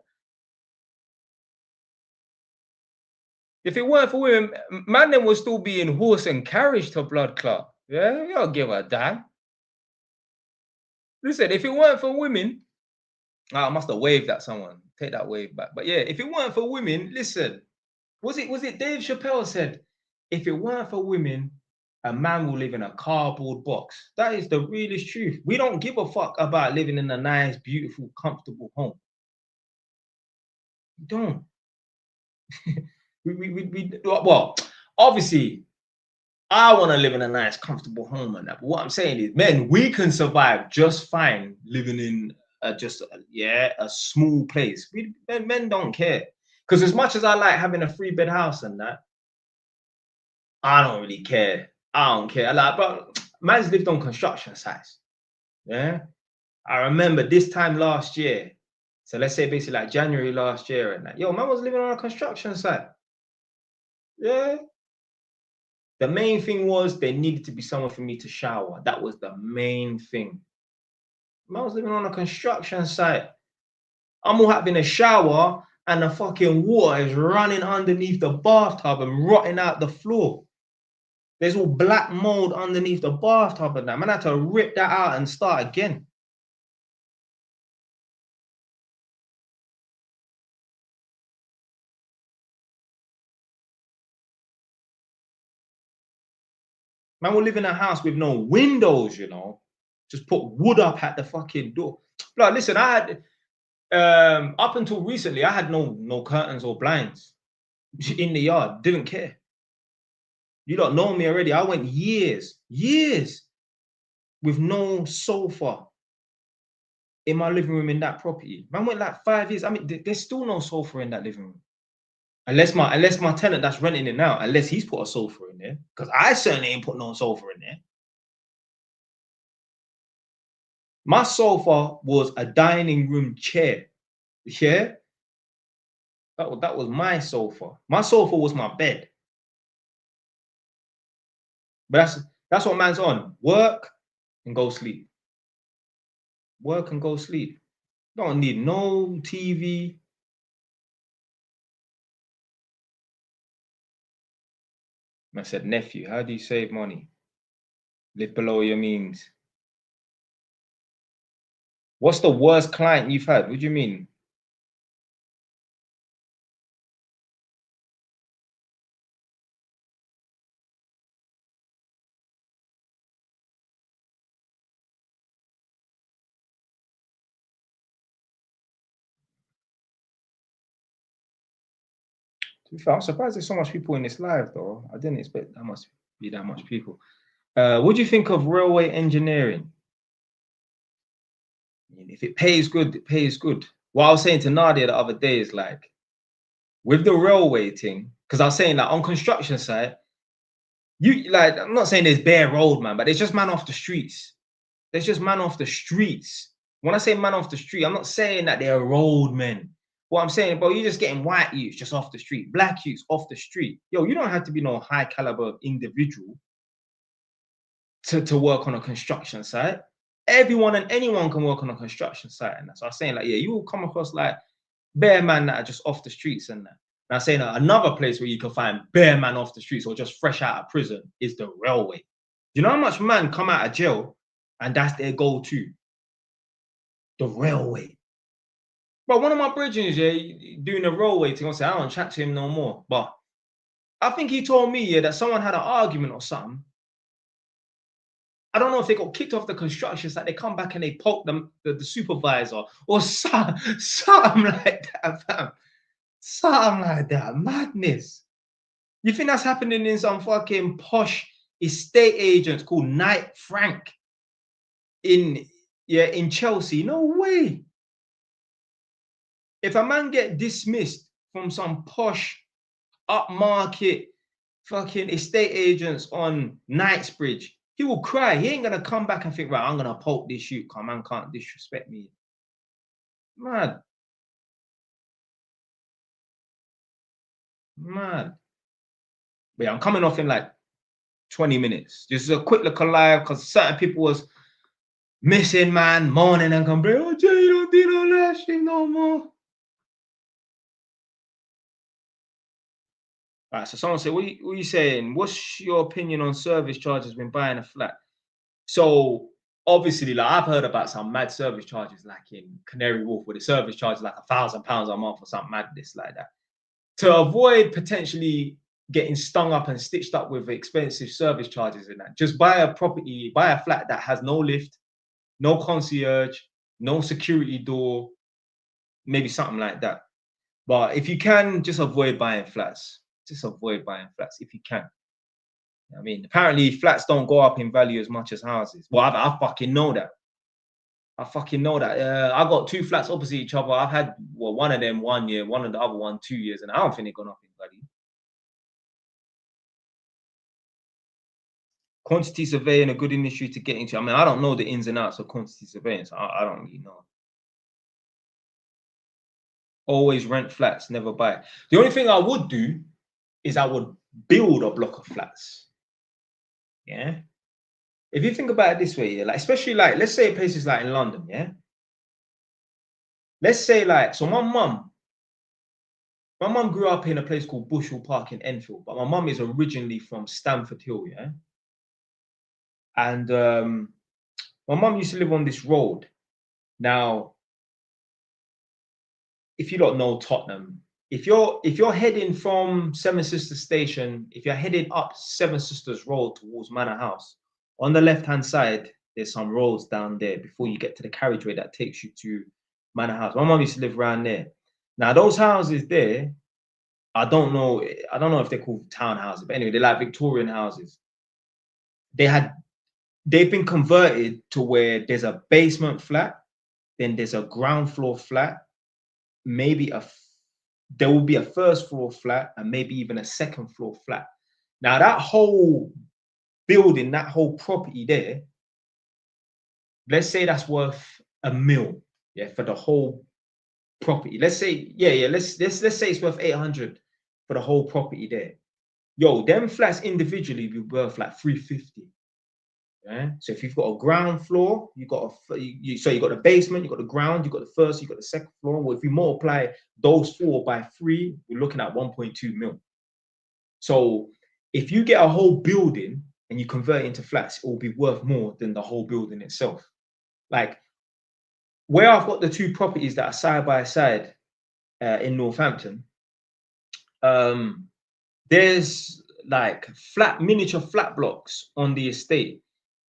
If it weren't for women, man, then would still be in horse and carriage to blood clot. Yeah, you don't give a damn. Listen, if it weren't for women, I must have waved at someone. Take that wave back. But yeah, if it weren't for women, listen, was it Dave Chappelle said, if it weren't for women, a man will live in a cardboard box. That is the realest truth. We don't give a fuck about living in a nice, beautiful, comfortable home. We don't. Well, obviously, I want to live in a nice, comfortable home and that. But what I'm saying is, men, we can survive just fine living in a small place. Men don't care. Because as much as I like having a 3-bed house and that, I don't really care. I don't care. But man's lived on construction sites. Yeah. I remember this time last year. So let's say basically like January last year and that. Yo, man was living on a construction site. Yeah. The main thing was there needed to be somewhere for me to shower. That was the main thing. Man was living on a construction site. I'm all having a shower and the fucking water is running underneath the bathtub and rotting out the floor. There's all black mold underneath the bathtub and that. Man, I had to rip that out and start again. Man will live in a house with no windows, you know. Just put wood up at the fucking door. Like, listen, I had up until recently, I had no curtains or blinds in the yard. Didn't care. You don't know me already. I went years with no sofa in my living room in that property. Man went like 5 years. I mean, there's still no sofa in that living room. Unless my tenant that's renting it now, unless he's put a sofa in there. Because I certainly ain't put no sofa in there. My sofa was a dining room chair. Yeah? That was my sofa. My sofa was my bed. But that's what man's on. Work and go sleep. Work and go sleep. Don't need no TV. I said, nephew, how do you save money? Live below your means. What's the worst client you've had? What do you mean? To be fair, I'm surprised there's so much people in this live, though. I didn't expect that must be that much people. What do you think of railway engineering? I mean, if it pays good, it pays good. What I was saying to Nadia the other day is like, with the railway thing, because I was saying like on construction site, you like, I'm not saying there's bare road, man, but there's just man off the streets. There's just man off the streets. When I say man off the street, I'm not saying that they're roadmen. What I'm saying, bro, you're just getting white youths just off the street, black youths off the street. Yo, you don't have to be no high caliber individual to work on a construction site. Everyone and anyone can work on a construction site. And that's what I'm saying. Like, yeah, you will come across like bare man that are just off the streets and that. And I'm saying another place where you can find bare man off the streets or just fresh out of prison is the railway. You know how much man come out of jail and that's their go-to? The railway. But one of my bridges, yeah, doing the railway thing, I say I don't chat to him no more. But I think he told me, yeah, that someone had an argument or something. I don't know if they got kicked off the construction site. They come back and they poke them, the supervisor or something like that, fam. Something like that. Madness. You think that's happening in some fucking posh estate agents called Knight Frank in Chelsea? No way. If a man get dismissed from some posh upmarket fucking estate agents on Knightsbridge, he will cry. He ain't gonna come back and think, right, I'm gonna poke this shoot. Come man can't disrespect me. Mad. Mad. But yeah, I'm coming off in like 20 minutes. Just a quick look alive because certain people was missing, man, moaning and complaining. Oh, Jay, you don't do no that shit no more. All right, so someone said, what are you saying? What's your opinion on service charges when buying a flat? So obviously, like I've heard about some mad service charges, like in Canary Wharf, where the service charge is like £1,000 a month or something madness like that. To avoid potentially getting stung up and stitched up with expensive service charges and that. Just buy a property, buy a flat that has no lift, no concierge, no security door, maybe something like that. But if you can, just avoid buying flats. Just avoid buying flats if you can. I mean, apparently flats don't go up in value as much as houses. Well, I fucking know that. I fucking know that. I got 2 flats opposite each other. I've had one of them 1 year, one of the other one 2 years, and I don't think they've gone up in value. Quantity surveying, a good industry to get into. I mean, I don't know the ins and outs of quantity surveying, so I don't really know. Always rent flats, never buy. The only thing I would do is I would build a block of flats. Yeah. If you think about it this way, yeah, like especially like let's say places like in London, yeah. Let's say like so my mum grew up in a place called Bushell Park in Enfield, but my mum is originally from Stamford Hill, yeah. And my mum used to live on this road. Now, if you don't know Tottenham, if you're heading from Seven Sisters Station, if you're heading up Seven Sisters Road towards Manor House, on the left-hand side, there's some roads down there before you get to the carriageway that takes you to Manor House. My mum used to live around there. Now, those houses there, I don't know if they're called townhouses, but anyway, they're like Victorian houses. They've been converted to where there's a basement flat, then there's a ground floor flat, maybe there will be a first floor flat and maybe even a second floor flat. Now that whole building, that whole property there, let's say that's worth £1 million, yeah, for the whole property. Let's say, let's say it's worth 800 for the whole property there. Yo, them flats individually be worth like 350. Yeah. So if you've got a ground floor, you got you got the basement, you got the ground, you got the first, you got the second floor. Well, if you multiply those 4 by 3, we're looking at 1.2 million. So if you get a whole building and you convert it into flats, it will be worth more than the whole building itself. Like where I've got the 2 properties that are side by side in Northampton, there's like miniature flat blocks on the estate.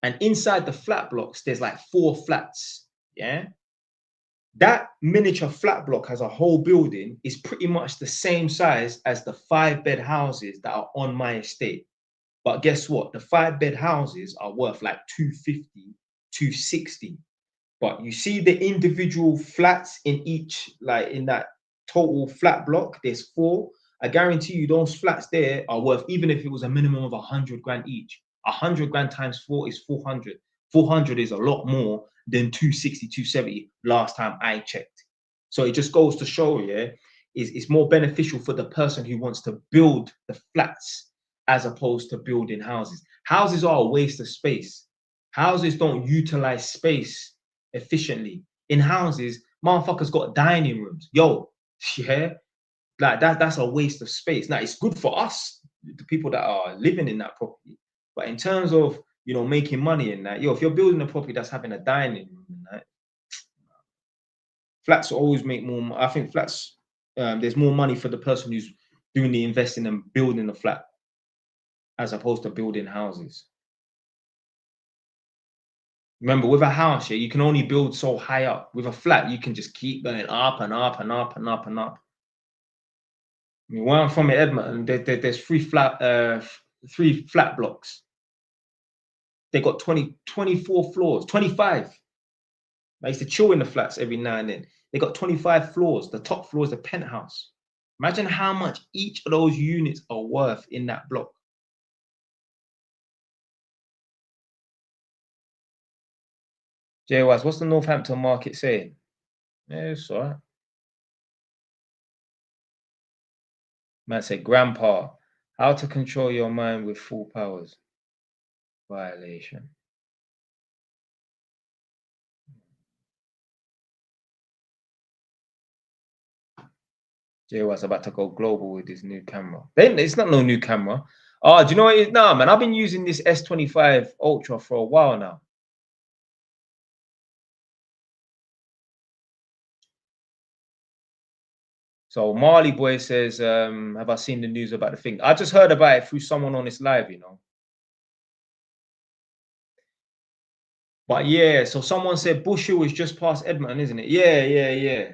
And inside the flat blocks, there's like 4 flats. Yeah. That miniature flat block as a whole building is pretty much the same size as the 5-bed houses that are on my estate. But guess what? The 5-bed houses are worth like 250, 260. But you see the individual flats in each, like in that total flat block, there's 4. I guarantee you those flats there are worth, even if it was a minimum of 100 grand each, 100 grand times 4 is 400. 400 is a lot more than 260, 270 last time I checked. So it just goes to show, yeah, it's more beneficial for the person who wants to build the flats as opposed to building houses. Houses are a waste of space. Houses don't utilize space efficiently. In houses, motherfuckers got dining rooms. Yo, yeah, like that's a waste of space. Now it's good for us, the people that are living in that property. But in terms of, you know, making money in that, yo, if you're building a property that's having a dining room in that, flats always make more. I think flats, there's more money for the person who's doing the investing and building a flat as opposed to building houses. Remember, with a house, yeah, you can only build so high up. With a flat, you can just keep going up and up and up and up and up. I mean, where I'm from in Edmonton, there's 3 flat blocks. They got 24 floors, 25. I used to chill in the flats every now and then. They got 25 floors. The top floor is a penthouse. Imagine how much each of those units are worth in that block. Jay Wise, what's the Northampton market saying? Yeah, it's all right. Man said, Grandpa, how to control your mind with full powers? Violation. Jay was about to go global with his new camera. Then it's not no new camera. Oh, do you know what it is now, man? I've been using this S25 Ultra for a while now. So So Marley Boy says, have I seen the news about the thing? I just heard about it through someone on this live, you know. But yeah, so someone said Bush Hill is just past Edmonton, isn't it? Yeah, yeah, yeah.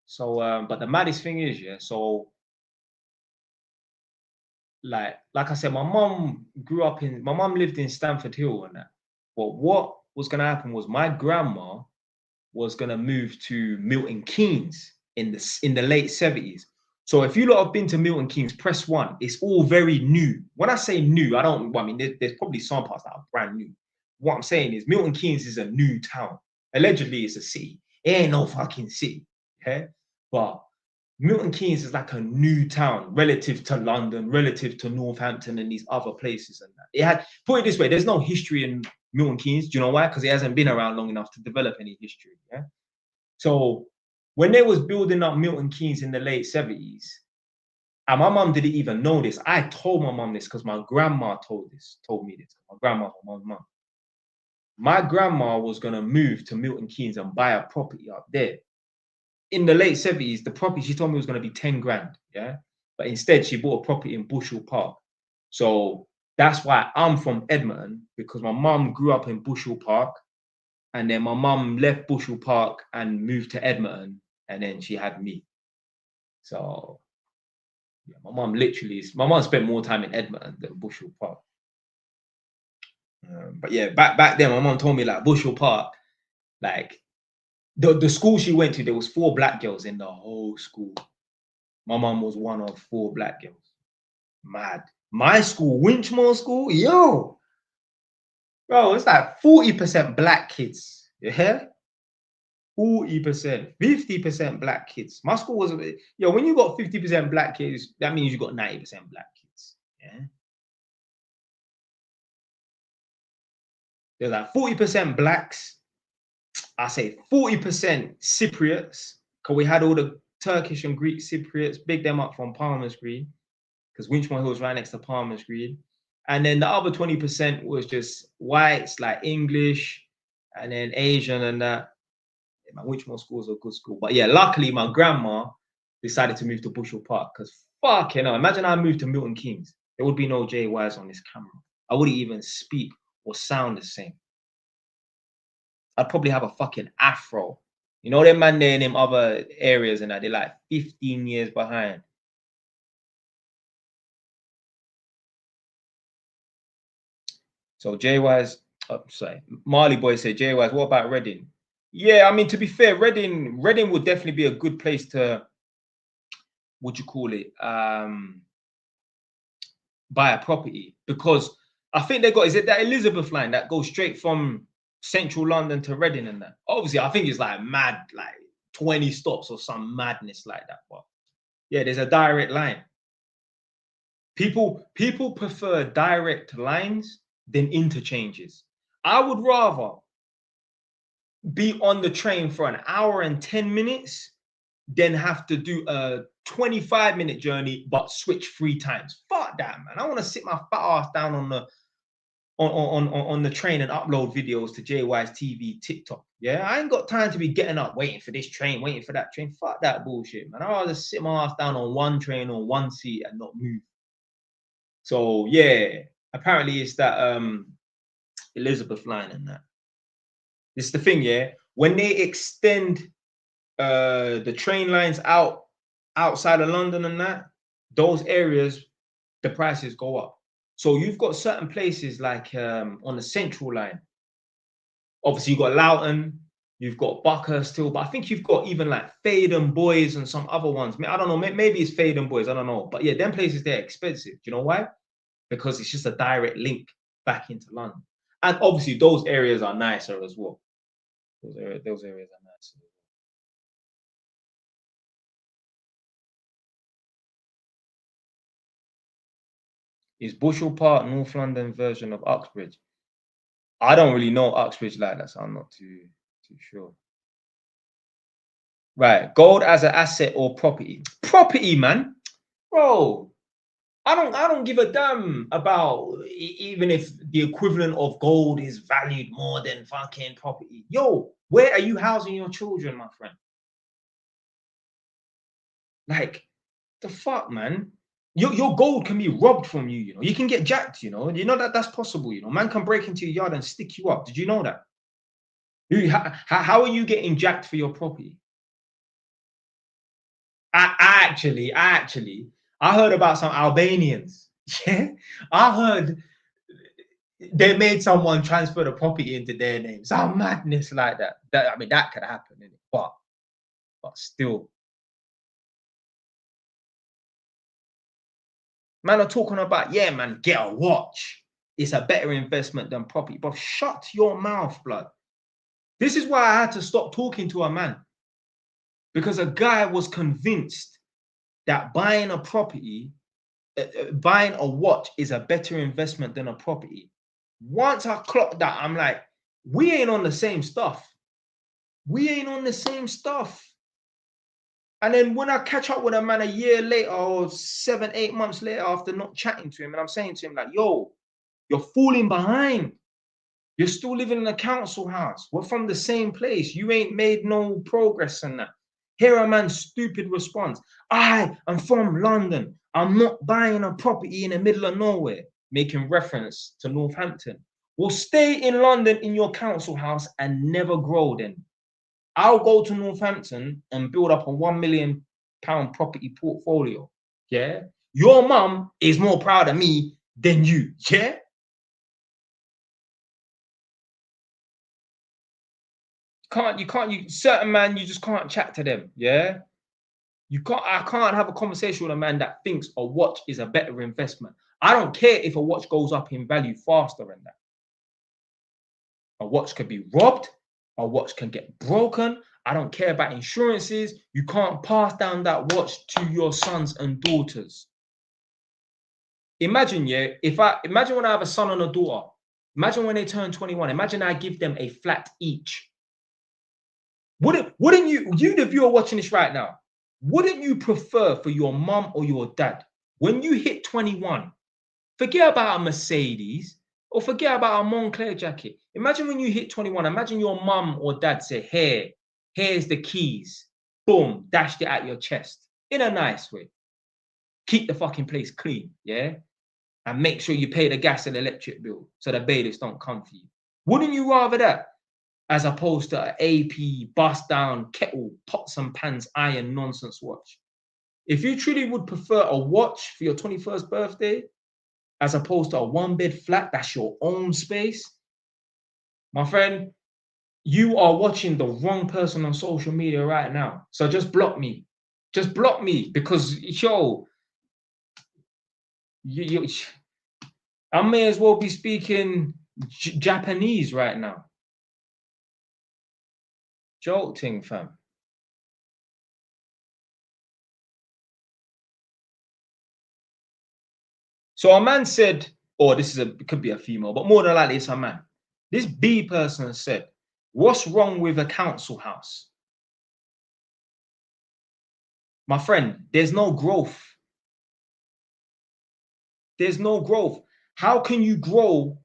So, but the maddest thing is, yeah, so like I said, my mum lived in Stamford Hill and that. But what was gonna happen was my grandma was gonna move to Milton Keynes in the late 70s. So if you lot have been to Milton Keynes, press one. It's all very new. When I say new, I mean, there's probably some parts that are brand new. What I'm saying is Milton Keynes is a new town. Allegedly, it's a city. It ain't no fucking city. Okay? But Milton Keynes is like a new town relative to London, relative to Northampton and these other places and that. It had, put it this way, there's no history in Milton Keynes. Do you know why? Because it hasn't been around long enough to develop any history. Yeah. So when they was building up Milton Keynes in the late 70s, and my mum didn't even know this. I told my mum this because my grandma told me this. My grandma, my mum. My grandma was gonna move to Milton Keynes and buy a property up there. In the late 70s, the property she told me was gonna be 10 grand. Yeah. But instead, she bought a property in Bushell Park. So that's why I'm from Edmonton, because my mum grew up in Bushell Park. And then my mum left Bushell Park and moved to Edmonton, and then she had me. So yeah, my mum spent more time in Edmonton than Bushell Park. But yeah, back then, my mum told me like Bushell Park, like the school she went to, there was 4 black girls in the whole school. My mum was one of 4 black girls. Mad. My school, Winchmore School, yo, bro, it's like 40% black kids. Yeah. 40%, 50% black kids. My school was, when you got 50% black kids, that means you got 90% black kids. Yeah. There's like 40% blacks. I say 40% Cypriots, because we had all the Turkish and Greek Cypriots, big them up from Palmer's Green, because Winchmore Hill is right next to Palmer's Green. And then the other 20% was just whites, like English, and then Asian and that. My Winchmore school is a good school. But yeah, luckily my grandma decided to move to Bushell Park, because fucking hell, imagine I moved to Milton Keynes. There would be no JYs on this camera. I wouldn't even speak or sound the same. I'd probably have a fucking afro. You know, them man there in them other areas and that, they're like 15 years behind. So JYs, sorry, Marley Boy said, JYs, what about Reading? Yeah, I mean, to be fair, Reading would definitely be a good place to, what you call it, buy a property, because I think they got, is it that Elizabeth line that goes straight from central London to Reading and that? Obviously, I think it's like mad, like 20 stops or some madness like that. But yeah, there's a direct line. People prefer direct lines than interchanges. I would rather be on the train for an hour and 10 minutes than have to do a 25-minute journey but switch 3 times. Fuck that, man. I want to sit my fat ass down on the train and upload videos to JY's TV, TikTok. Yeah, I ain't got time to be getting up, waiting for this train, waiting for that train. Fuck that bullshit, man. I'd rather sit my ass down on one train on one seat and not move. So yeah, apparently it's that Elizabeth line and that. This is the thing, yeah. When they extend the train lines outside of London and that, those areas, the prices go up. So you've got certain places like on the central line. Obviously, you've got Loughton, you've got Buckhurst still, but I think you've got even like Faden Boys and some other ones. I don't know, maybe it's Faden Boys, I don't know. But yeah, them places, they're expensive. Do you know why? Because it's just a direct link back into London. And obviously, those areas are nicer as well. Those areas are nicer. Is Bushell Park North London version of Uxbridge? I don't really know Uxbridge like that, so I'm not too sure. Right, gold as an asset or property? Property, man, bro. I don't give a damn about even if the equivalent of gold is valued more than fucking property. Yo, where are you housing your children, my friend? Like, the fuck, man? Your gold can be robbed from you, you know. You can get jacked, you know. You know that that's possible, you know. Man can break into your yard and stick you up. Did you know that? How are you getting jacked for your property? I heard about some Albanians. Yeah, I heard they made someone transfer the property into their name. Some madness like that. I mean, that could happen, innit? But still, man are talking about, yeah, man, get a watch. It's a better investment than property. But shut your mouth, blood. This is why I had to stop talking to a man, because a guy was convinced that buying a property, buying a watch is a better investment than a property. Once I clocked that, I'm like, we ain't on the same stuff. We ain't on the same stuff. And then when I catch up with a man a year later or 7, 8 months later after not chatting to him, and I'm saying to him, like, yo, you're falling behind. You're still living in a council house. We're from the same place. You ain't made no progress in that. Hear a man's stupid response. I am from London. I'm not buying a property in the middle of nowhere, making reference to Northampton. Well, stay in London in your council house and never grow then. I'll go to Northampton and build up a £1 million property portfolio. Yeah. Your mum is more proud of me than you. Yeah. Certain man, you just can't chat to them. Yeah. I can't have a conversation with a man that thinks a watch is a better investment. I don't care if a watch goes up in value faster than that. A watch could be robbed, a watch can get broken. I don't care about insurances. You can't pass down that watch to your sons and daughters. Imagine, yeah, imagine when I have a son and a daughter, imagine when they turn 21, imagine I give them a flat each. Wouldn't you, the viewer watching this right now, wouldn't you prefer for your mum or your dad, when you hit 21, forget about a Mercedes or forget about a Moncler jacket. Imagine when you hit 21, imagine your mum or dad say, here's the keys. Boom, dashed it at your chest in a nice way. Keep the fucking place clean, yeah? And make sure you pay the gas and electric bill so the bailiffs don't come for you. Wouldn't you rather that as opposed to an AP, bust down, kettle, pots and pans, iron nonsense watch? If you truly would prefer a watch for your 21st birthday, as opposed to a one-bed flat, that's your own space, my friend, you are watching the wrong person on social media right now. So just block me. Just block me, because, yo, I may as well be speaking Japanese right now. Jolting, fam. So a man said, or it could be a female, but more than likely it's a man. This B person said, what's wrong with a council house? My friend, there's no growth. There's no growth. How can you grow?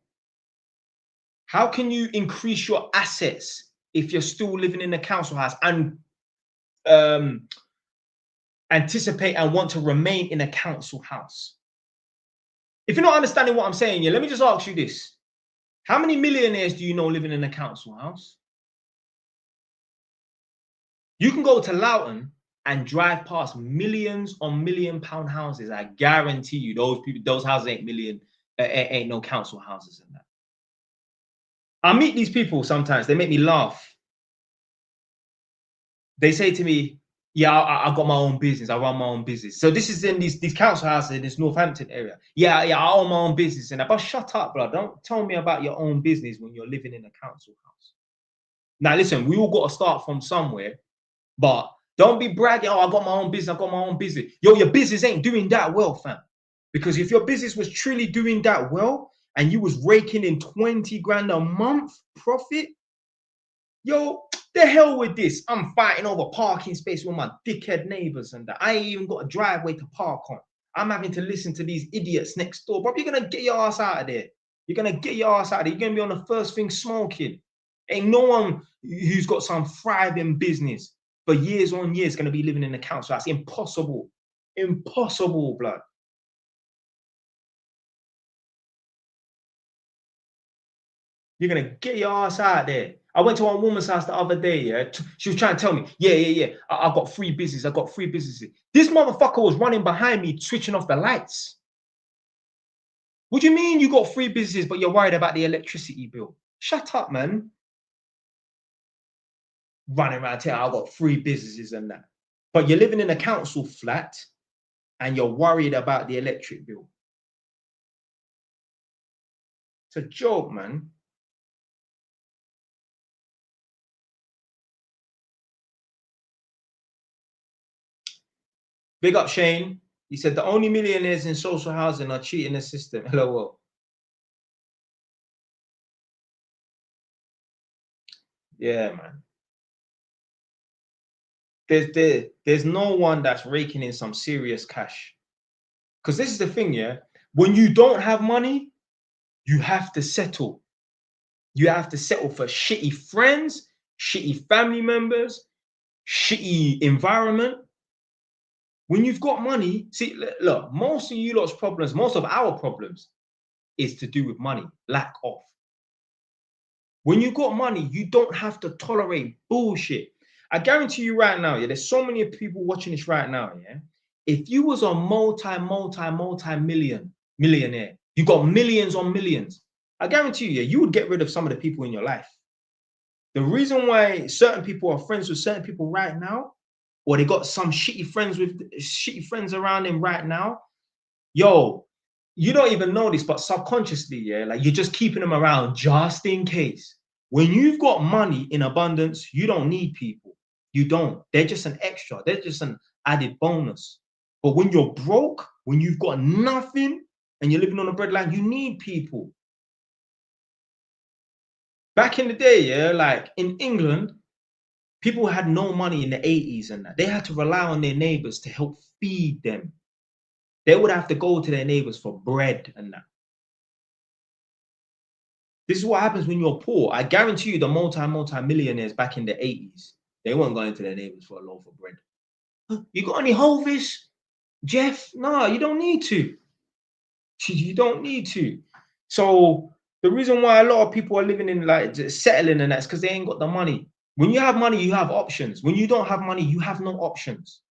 How can you increase your assets if you're still living in a council house and anticipate and want to remain in a council house? If you're not understanding what I'm saying, yeah, let me just ask you this. How many millionaires do you know living in a council house? You can go to Loughton and drive past millions on £1 million houses. I guarantee you, those houses ain't no council houses in that. I meet these people sometimes, they make me laugh. They say to me, yeah, I got my own business. I run my own business. So this is in these council houses in this Northampton area. Yeah, I own my own business. And but shut up, bro. Don't tell me about your own business when you're living in a council house. Now, listen, we all got to start from somewhere, but don't be bragging, oh, I got my own business, I got my own business. Yo, your business ain't doing that well, fam. Because if your business was truly doing that well and you was raking in 20 grand a month profit, yo, the hell with this. I'm fighting over parking space with my dickhead neighbors and that. I ain't even got a driveway to park on. I'm having to listen to these idiots next door. Bro, you're going to get your ass out of there. You're going to get your ass out of there. You're going to be on the first thing smoking. Ain't no one who's got some thriving business for years on years going to be living in the council. That's impossible. Impossible, blood. You're going to get your ass out there. I went to one woman's house the other day, yeah. She was trying to tell me, yeah. I got free business. I got free businesses. This motherfucker was running behind me, switching off the lights. What do you mean you got free businesses, but you're worried about the electricity bill? Shut up, man. Running around here, I got free businesses and that. But you're living in a council flat and you're worried about the electric bill. It's a joke, man. Big up Shane. He said the only millionaires in social housing are cheating the system. LOL. Yeah, man. There's no one that's raking in some serious cash. Because this is the thing, yeah. When you don't have money, you have to settle. You have to settle for shitty friends, shitty family members, shitty environment. When you've got money, see, look, most of you lot's problems, most of our problems is to do with money, lack of. When you got money, you don't have to tolerate bullshit. I guarantee you right now, yeah, there's so many people watching this right now, yeah. If you was a millionaire, you got millions on millions, I guarantee you, yeah, you would get rid of some of the people in your life. The reason why certain people are friends with certain people right now, or they got some shitty friends around them right now, yo, you don't even know this, but subconsciously, yeah, like you're just keeping them around just in case. When you've got money in abundance, you don't need people. You don't. They're just an extra. They're just an added bonus. But when you're broke, when you've got nothing and you're living on a breadline, you need people. Back in the day, yeah, like in England, people had no money in the 80s and that. They had to rely on their neighbors to help feed them. They would have to go to their neighbors for bread and that. This is what happens when you're poor. I guarantee you the multi-millionaires back in the 80s, they weren't going to their neighbors for a loaf of bread. You got any Hovis, Jeff? No, you don't need to. You don't need to. So the reason why a lot of people are living in like settling and that's because they ain't got the money. When you have money, you have options. When you don't have money, you have no options.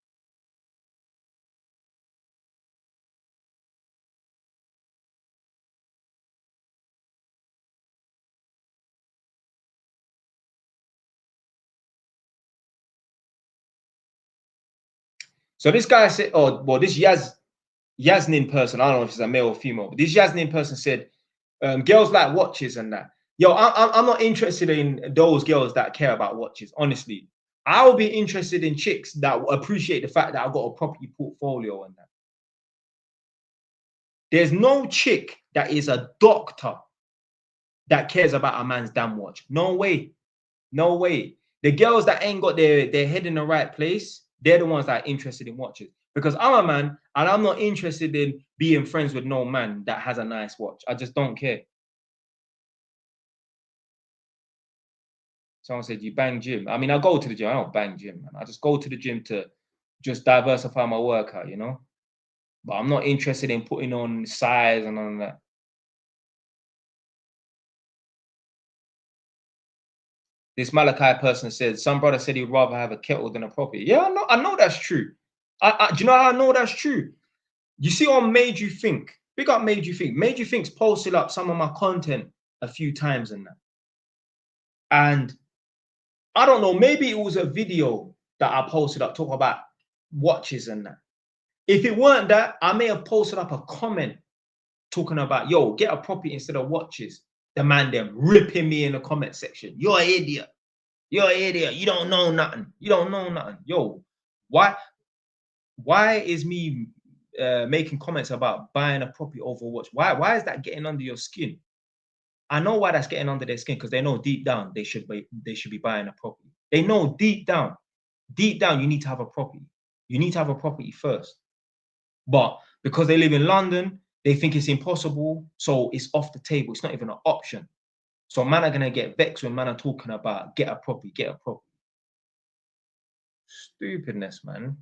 So this guy said, oh, well, this Yasmin person, I don't know if it's a male or female, but this Yasmin person said, girls like watches and that. Yo, I'm not interested in those girls that care about watches, honestly. I'll be interested in chicks that appreciate the fact that I've got a property portfolio and that. There's no chick that is a doctor that cares about a man's damn watch. No way. No way. The girls that ain't got their head in the right place, they're the ones that are interested in watches. Because I'm a man and I'm not interested in being friends with no man that has a nice watch. I just don't care. Someone said, you bang gym. I mean, I go to the gym. I don't bang gym, man. I just go to the gym to just diversify my workout, you know? But I'm not interested in putting on size and all that. This Malachi person said, some brother said he'd rather have a kettle than a property. Yeah, I know that's true. Do you know how I know that's true? You see on Made You Think. Big up Made You Think. Made You Think's posted up some of my content a few times and that. And I don't know, maybe it was a video that I posted up talking about watches and that. If it weren't that, I may have posted up a comment talking about, yo, get a property instead of watches. The man them ripping me in the comment section. You're an idiot. You're an idiot. You don't know nothing. You don't know nothing. Yo, why is me making comments about buying a property over watch? Why is that getting under your skin? I know why that's getting under their skin, because they know deep down they should be buying a property. They know deep down you need to have a property. You need to have a property first. But because they live in London, they think it's impossible, so it's off the table. It's not even an option. So man are gonna get vexed when man are talking about get a property, get a property. Stupidness, man.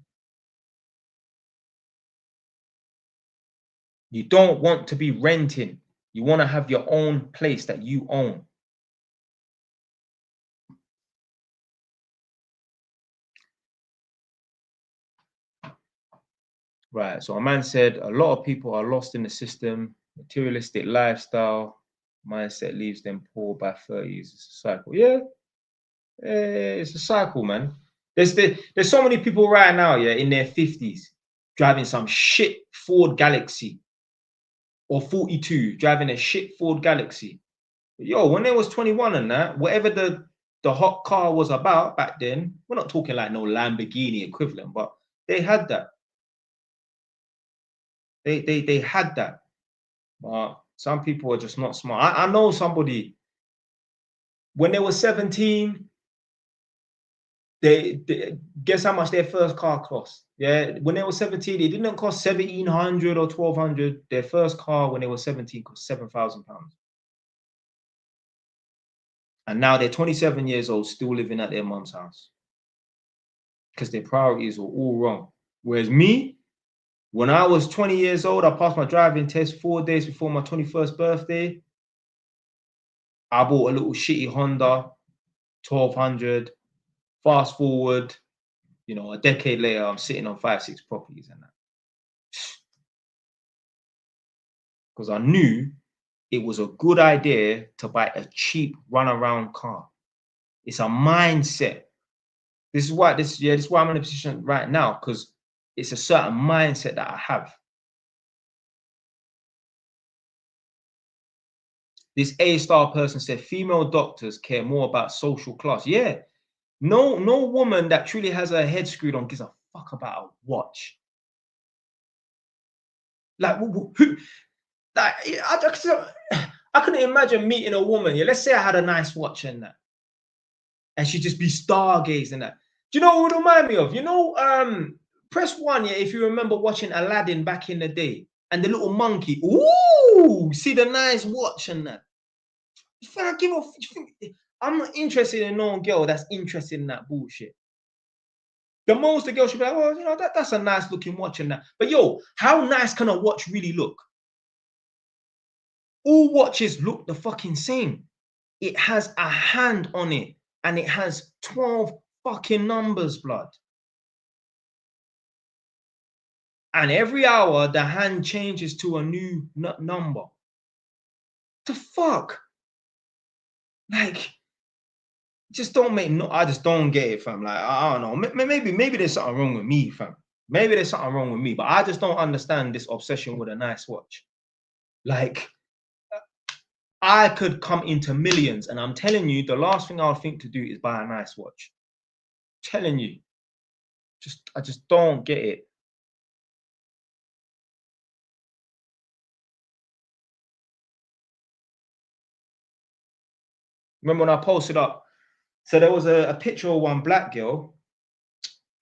You don't want to be renting. You want to have your own place that you own. Right. So a man said a lot of people are lost in the system, materialistic lifestyle, mindset leaves them poor by 30s. It's a cycle. Yeah, it's a cycle, man. There's so many people right now, yeah, in their 50s, driving some shit Ford Galaxy or 42, driving a shit Ford Galaxy. Yo, when they was 21 and that, whatever the hot car was about back then, we're not talking like no Lamborghini equivalent, but they had that. They had that. But some people are just not smart. I know somebody when they were 17, they guess how much their first car cost. Yeah, when they were 17, it didn't cost 1,700 or 1,200. Their first car when they were 17 cost £7,000. And now they're 27 years old, still living at their mum's house because their priorities were all wrong. Whereas me, when I was 20 years old, I passed my driving test 4 days before my 21st birthday. I bought a little shitty Honda 1200. Fast forward, you know, a decade later, I'm sitting on 5, 6 properties and that. Because I knew it was a good idea to buy a cheap runaround car. It's a mindset. This is why this is why I'm in a position right now, because it's a certain mindset that I have. This A-star person said female doctors care more about social class. Yeah. No woman that truly has her head screwed on gives a fuck about a watch. Like who like I couldn't imagine meeting a woman. Yeah, let's say I had a nice watch and that, and she'd just be stargazing and that. Do you know what it would remind me of? You know, press one, yeah, if you remember watching Aladdin back in the day, and the little monkey, ooh, see the nice watch and that. I'm not interested in no girl that's interested in that bullshit. The most the girl should be like, well, you know, that's a nice looking watch and that. But yo, how nice can a watch really look? All watches look the fucking same. It has a hand on it and it has 12 fucking numbers, blood. And every hour, the hand changes to a new number. The fuck? Like, just don't make no. I just don't get it, fam. Like, I don't know. Maybe there's something wrong with me, fam. Maybe there's something wrong with me, but I just don't understand this obsession with a nice watch. Like, I could come into millions, and I'm telling you, the last thing I'll think to do is buy a nice watch. I'm telling you, I just don't get it. Remember when I posted up? So there was a picture of one black girl,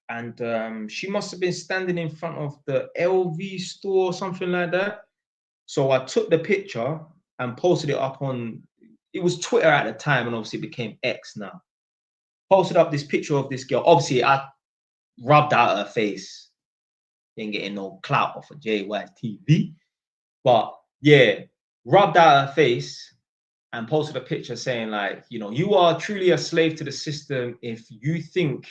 and she must have been standing in front of the LV store or something like that. So I took the picture and posted it up on, it was Twitter at the time, and obviously it became X now. Posted up this picture of this girl. Obviously, I rubbed out her face. Ain't getting no clout off of JYTV. But yeah, rubbed out her face and posted a picture saying, like, you know, you are truly a slave to the system if you think,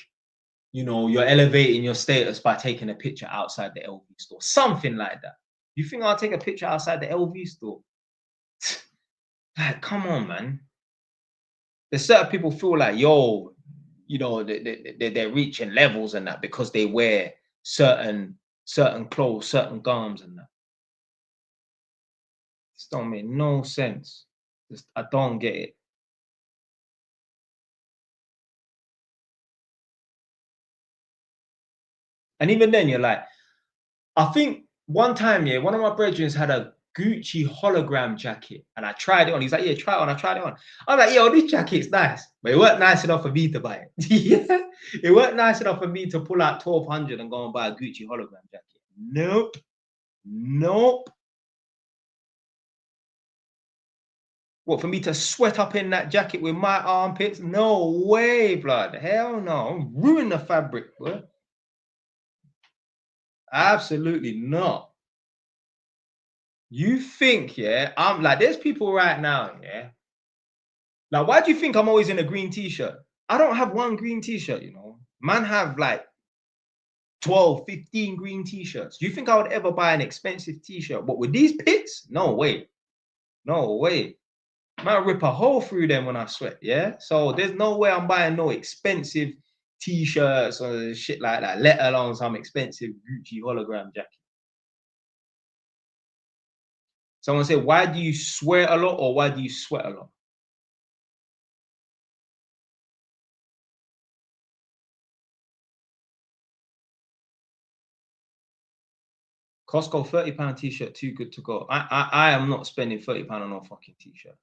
you know, you're elevating your status by taking a picture outside the LV store. Something like that. You think I'll take a picture outside the LV store? Like, come on, man. There's certain people feel like, yo, you know, they're reaching levels and that because they wear certain clothes, certain garms and that. This don't make no sense. Just, I don't get it. And even then, you're like, I think one time, yeah, one of my brethren had a Gucci hologram jacket, and I tried it on. He's like, "Yeah, try it on." I tried it on. I'm like, "Yo, this jacket's nice," but it weren't nice enough for me to buy it. Yeah, it weren't nice enough for me to pull out 1,200 and go and buy a Gucci hologram jacket. Nope, nope. What, for me to sweat up in that jacket with my armpits? No way, blood. Hell no. Ruin the fabric, boy. Absolutely not. You think, yeah, I'm like, there's people right now, yeah. Like, why do you think I'm always in a green t-shirt? I don't have one green t-shirt, you know. Man have like 12, 15 green t-shirts. Do you think I would ever buy an expensive t-shirt? But with these pits? No way. No way. Man, rip a hole through them when I sweat, yeah? So there's no way I'm buying no expensive t-shirts or shit like that, let alone some expensive Gucci hologram jacket. Someone said, why do you swear a lot or why do you sweat a lot? Costco, £30 t-shirt, too good to go. I am not spending £30 on no fucking t-shirt.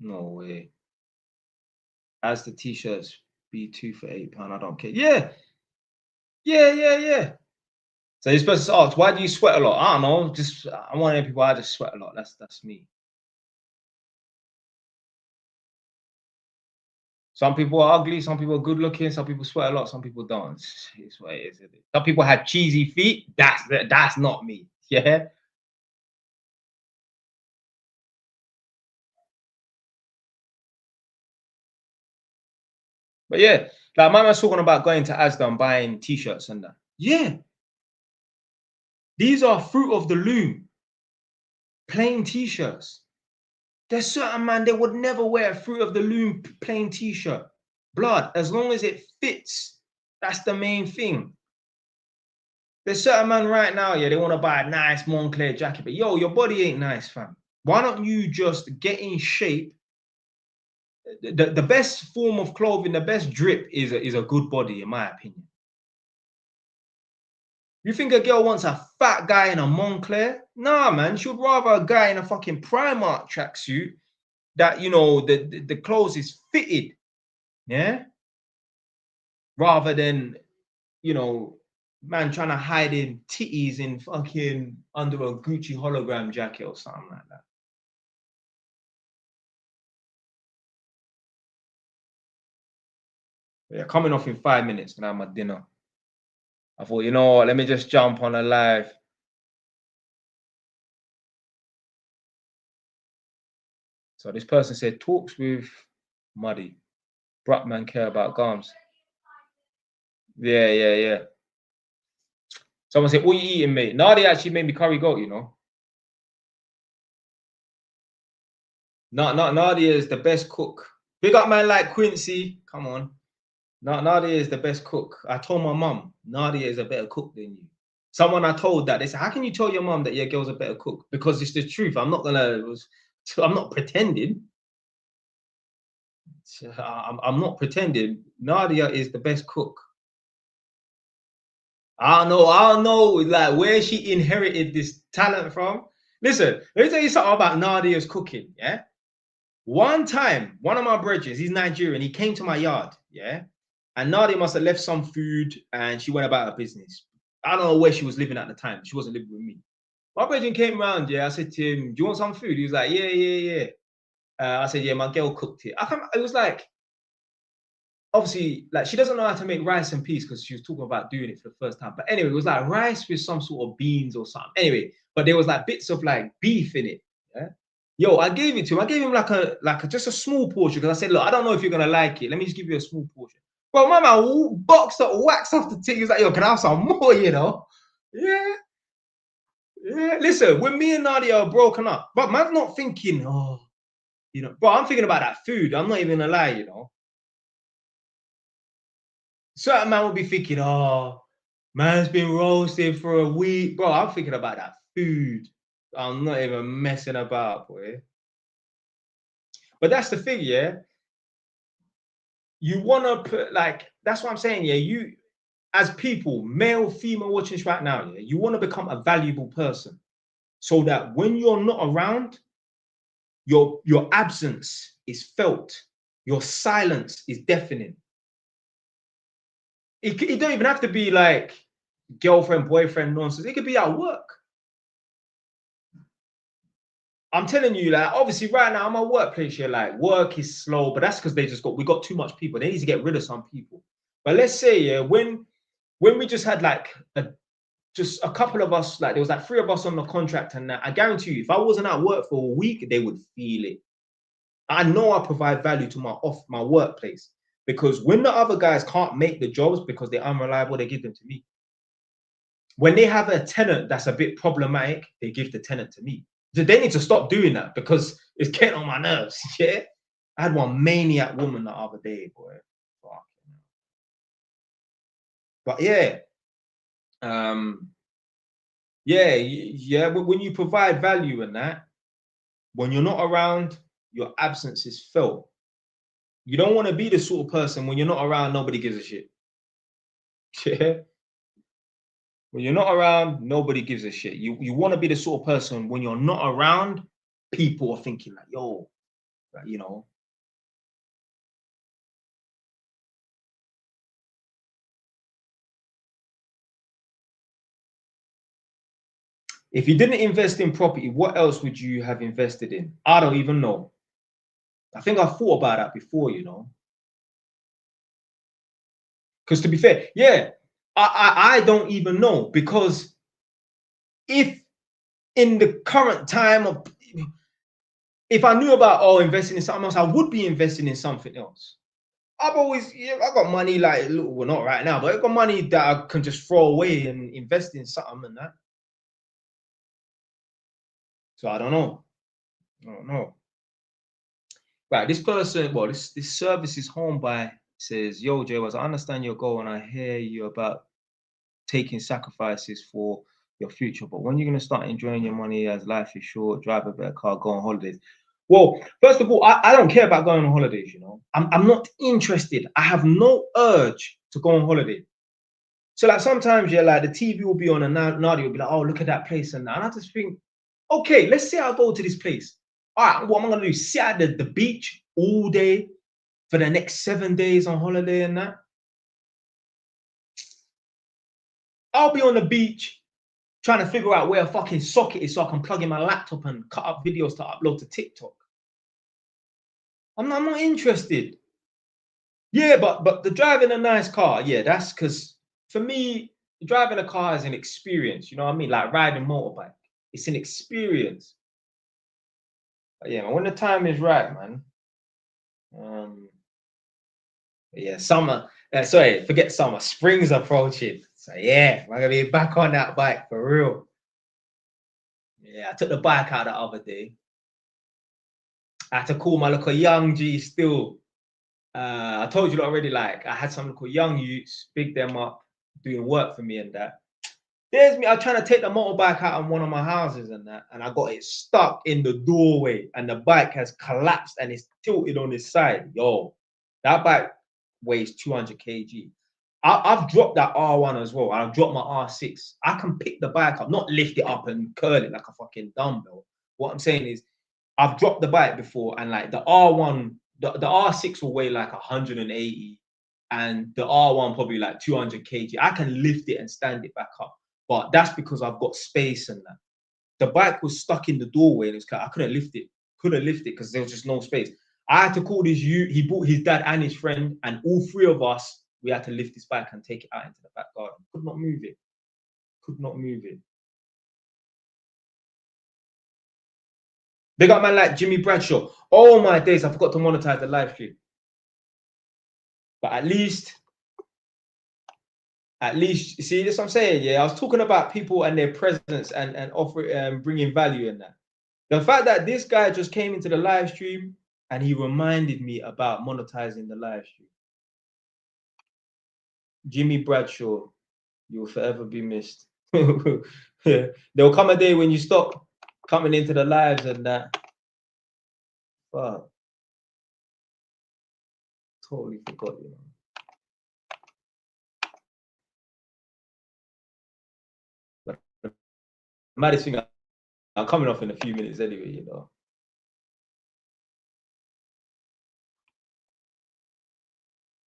No way. As the t-shirts be 2 for £8, I don't care. Yeah, yeah. So you're supposed to ask, why do you sweat a lot? I don't know. Just I'm one of them people. I just sweat a lot. That's me. Some people are ugly. Some people are good looking. Some people sweat a lot. Some people don't. It's what it is. Isn't it? Some people have cheesy feet. That's not me. Yeah. But yeah, like my man's talking about going to Asda and buying t-shirts and that. Yeah, these are fruit of the loom, plain t-shirts. There's certain man they would never wear a fruit of the loom plain t-shirt. Blood, as long as it fits, that's the main thing. There's certain man right now, yeah, they want to buy a nice Moncler jacket, but yo, your body ain't nice, fam. Why don't you just get in shape? The best form of clothing, the best drip is a good body, in my opinion. You think a girl wants a fat guy in a Moncler? Nah, man. She would rather a guy in a fucking Primark tracksuit that, you know, the clothes is fitted, yeah? Rather than, you know, man trying to hide in titties in fucking under a Gucci hologram jacket or something like that. But yeah, coming off in 5 minutes and I have my dinner. I thought, you know what, let me just jump on a live. So this person said, talks with Muddy. Bratman care about Gams. Yeah. Someone said, what you eating, mate? Nadia actually made me curry goat, you know. Nadia is the best cook. Big up man like Quincy. Come on. Nadia is the best cook. I told my mum, Nadia is a better cook than you. Someone I told that, they said, how can you tell your mum that your girl's a better cook? Because it's the truth. I'm not pretending. I'm not pretending. Nadia is the best cook. I don't know, like where she inherited this talent from. Listen, let me tell you something about Nadia's cooking. Yeah, one time, one of my brothers, he's Nigerian. He came to my yard. Yeah, and Nadia must have left some food, and she went about her business. I don't know where she was living at the time. She wasn't living with me. My brother came around. Yeah, I said to him, "Do you want some food?" He was like, "Yeah." I said, "Yeah, my girl cooked it." It was like obviously, like she doesn't know how to make rice and peas because she was talking about doing it for the first time. But anyway, it was like rice with some sort of beans or something. Anyway, but there was like bits of like beef in it. Yeah. Yo, I gave it to him. I gave him just a small portion because I said, look, I don't know if you're gonna like it. Let me just give you a small portion. Bro, my man boxed up, waxed off the thing. He was like, yo, can I have some more? You know? Yeah. Yeah. Listen, when me and Nadia are broken up, but man's not thinking, oh, you know, bro, I'm thinking about that food. I'm not even gonna lie, you know. Certain man will be thinking, oh, man's been roasted for a week. Bro, I'm thinking about that food. I'm not even messing about, boy. But that's the thing, yeah. You want to put, like, that's what I'm saying, yeah. You, as people, male, female watching this right now, yeah, you want to become a valuable person so that when you're not around, your absence is felt, your silence is deafening. It don't even have to be like girlfriend, boyfriend nonsense. It could be at work. I'm telling you, like, obviously right now, my workplace here, like, work is slow, but that's because we got too much people. They need to get rid of some people. But let's say, yeah, when we just had like just a couple of us, like there was like 3 of us on the contract, and I guarantee you, if I wasn't at work for a week, they would feel it. I know I provide value to my workplace, because when the other guys can't make the jobs because they're unreliable, they give them to me. When they have a tenant that's a bit problematic, they give the tenant to me. So they need to stop doing that because it's getting on my nerves. Yeah, I had one maniac woman the other day, boy. But yeah, um, yeah. But when you provide value in that, when you're not around, your absence is felt. You don't want to be the sort of person when you're not around, nobody gives a shit. Yeah. When you're not around, nobody gives a shit. You want to be the sort of person when you're not around, people are thinking like, yo, like, you know. If you didn't invest in property, what else would you have invested in? I don't even know. I think I thought about that before, you know. Because to be fair, yeah, I don't even know, because if in the current time of, if I knew about investing in something else, I would be investing in something else. I've always, yeah, I got money like, well, not right now, but I got money that I can just throw away and invest in something and that. So I don't know. I don't know. Right, this person, well, this service is home by says, yo, Jay was, I understand your goal and I hear you about taking sacrifices for your future, but when you're gonna start enjoying your money as life is short, drive a better car, go on holidays? Well, first of all, I don't care about going on holidays, you know. I'm not interested. I have no urge to go on holiday. So like sometimes, yeah, like the TV will be on and Nadia will be like, oh, look at that place and that. And I just think, okay, let's say I go to this place. All right, what am I gonna do? Sit at the beach all day for the next 7 days on holiday and that? I'll be on the beach trying to figure out where a fucking socket is so I can plug in my laptop and cut up videos to upload to TikTok. I'm not interested. Yeah, but the driving a nice car, yeah, that's because for me, driving a car is an experience. You know what I mean? Like riding motorbike, it's an experience. But yeah, man, when the time is right, man. Um, yeah, summer. Sorry, forget summer. Spring's approaching. So yeah, I'm gonna be back on that bike for real. Yeah, I took the bike out the other day. I had to call my little young G still. I told you already, like I had some little young youths, big them up, doing work for me and that. There's me, I'm trying to take the motorbike out of one of my houses and that, and I got it stuck in the doorway, and the bike has collapsed and it's tilted on its side. Yo, that bike weighs 200 kg. Have dropped that R1 as well. I've dropped my R6. I can pick the bike up, not lift it up and curl it like a fucking dumbbell. What I'm saying is, I've dropped the bike before, and like the R1, the R6 will weigh like 180, and the R1 probably like 200 kg. I can lift it and stand it back up, but that's because I've got space and that. The bike was stuck in the doorway, and I couldn't lift it. Couldn't lift it because there was just no space. I had to call this you. He brought his dad and his friend, and all 3 of us, we had to lift this bike and take it out into the back garden. Could not move it. Could not move it. They got a man like Jimmy Bradshaw. Oh my days, I forgot to monetize the live stream. But at least, see, this what I'm saying. Yeah, I was talking about people and their presence and offer bringing value in that. The fact that this guy just came into the live stream and he reminded me about monetizing the live stream. Jimmy Bradshaw, you'll forever be missed. There'll come a day when you stop coming into the lives and that. Fuck, totally forgot, you know. But the maddest thing, I'm coming off in a few minutes anyway, you know.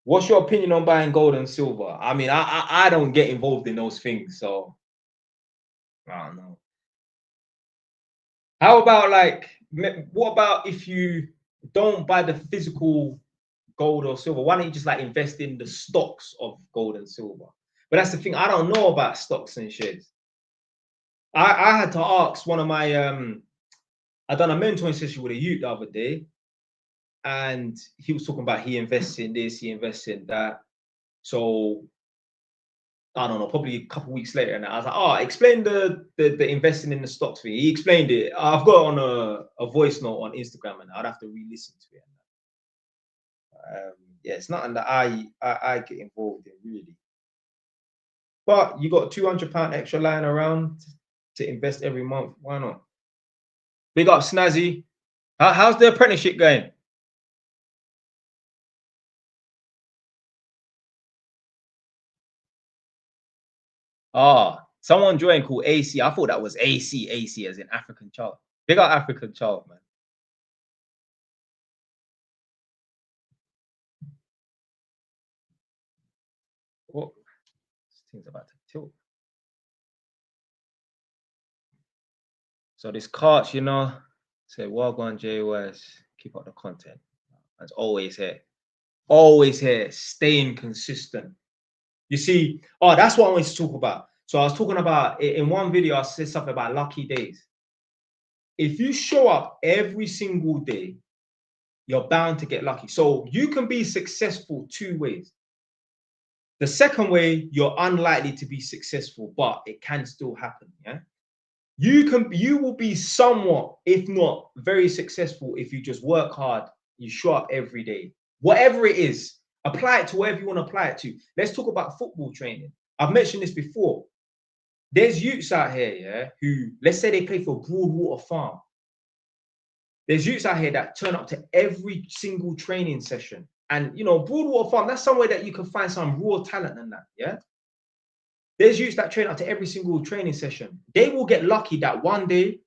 What's your opinion on buying gold and silver? I mean, I don't get involved in those things, so I don't know. How about like, what about if you don't buy the physical gold or silver? Why don't you just like invest in the stocks of gold and silver? But that's the thing, I don't know about stocks and shares. I had to ask one of my I done a mentoring session with a youth the other day, and he was talking about he invests in this, he invests in that. So I don't know, probably a couple of weeks later, and I was like, "Oh, explain the investing in the stocks thing." He explained it. I've got it on a voice note on Instagram, and I'd have to re-listen to it. Yeah, it's nothing that I get involved in really. But you got £200 extra lying around to invest every month. Why not? Big up Snazzy. How's the apprenticeship going? Ah, someone joined called AC. I thought that was AC as in African child. Big up African child, man. What? This thing's about to tilt. So this Karch, said, well on JYS, keep up the content. That's always here, staying consistent. You see, oh, that's what I wanted to talk about. So I was talking about, in one video, I said something about lucky days. If you show up every single day, you're bound to get lucky. So you can be successful two ways. The second way, you're unlikely to be successful, but it can still happen. Yeah. You will be somewhat, if not very successful, if you just work hard, you show up every day. Whatever it is, apply it to wherever you want to apply it to. Let's talk about football training. I've mentioned this before. There's youths out here, yeah, who, let's say they play for Broadwater Farm. There's youths out here that turn up to every single training session. And, Broadwater Farm, that's somewhere that you can find some raw talent in that, yeah? There's youths that train up to every single training session. They will get lucky that one day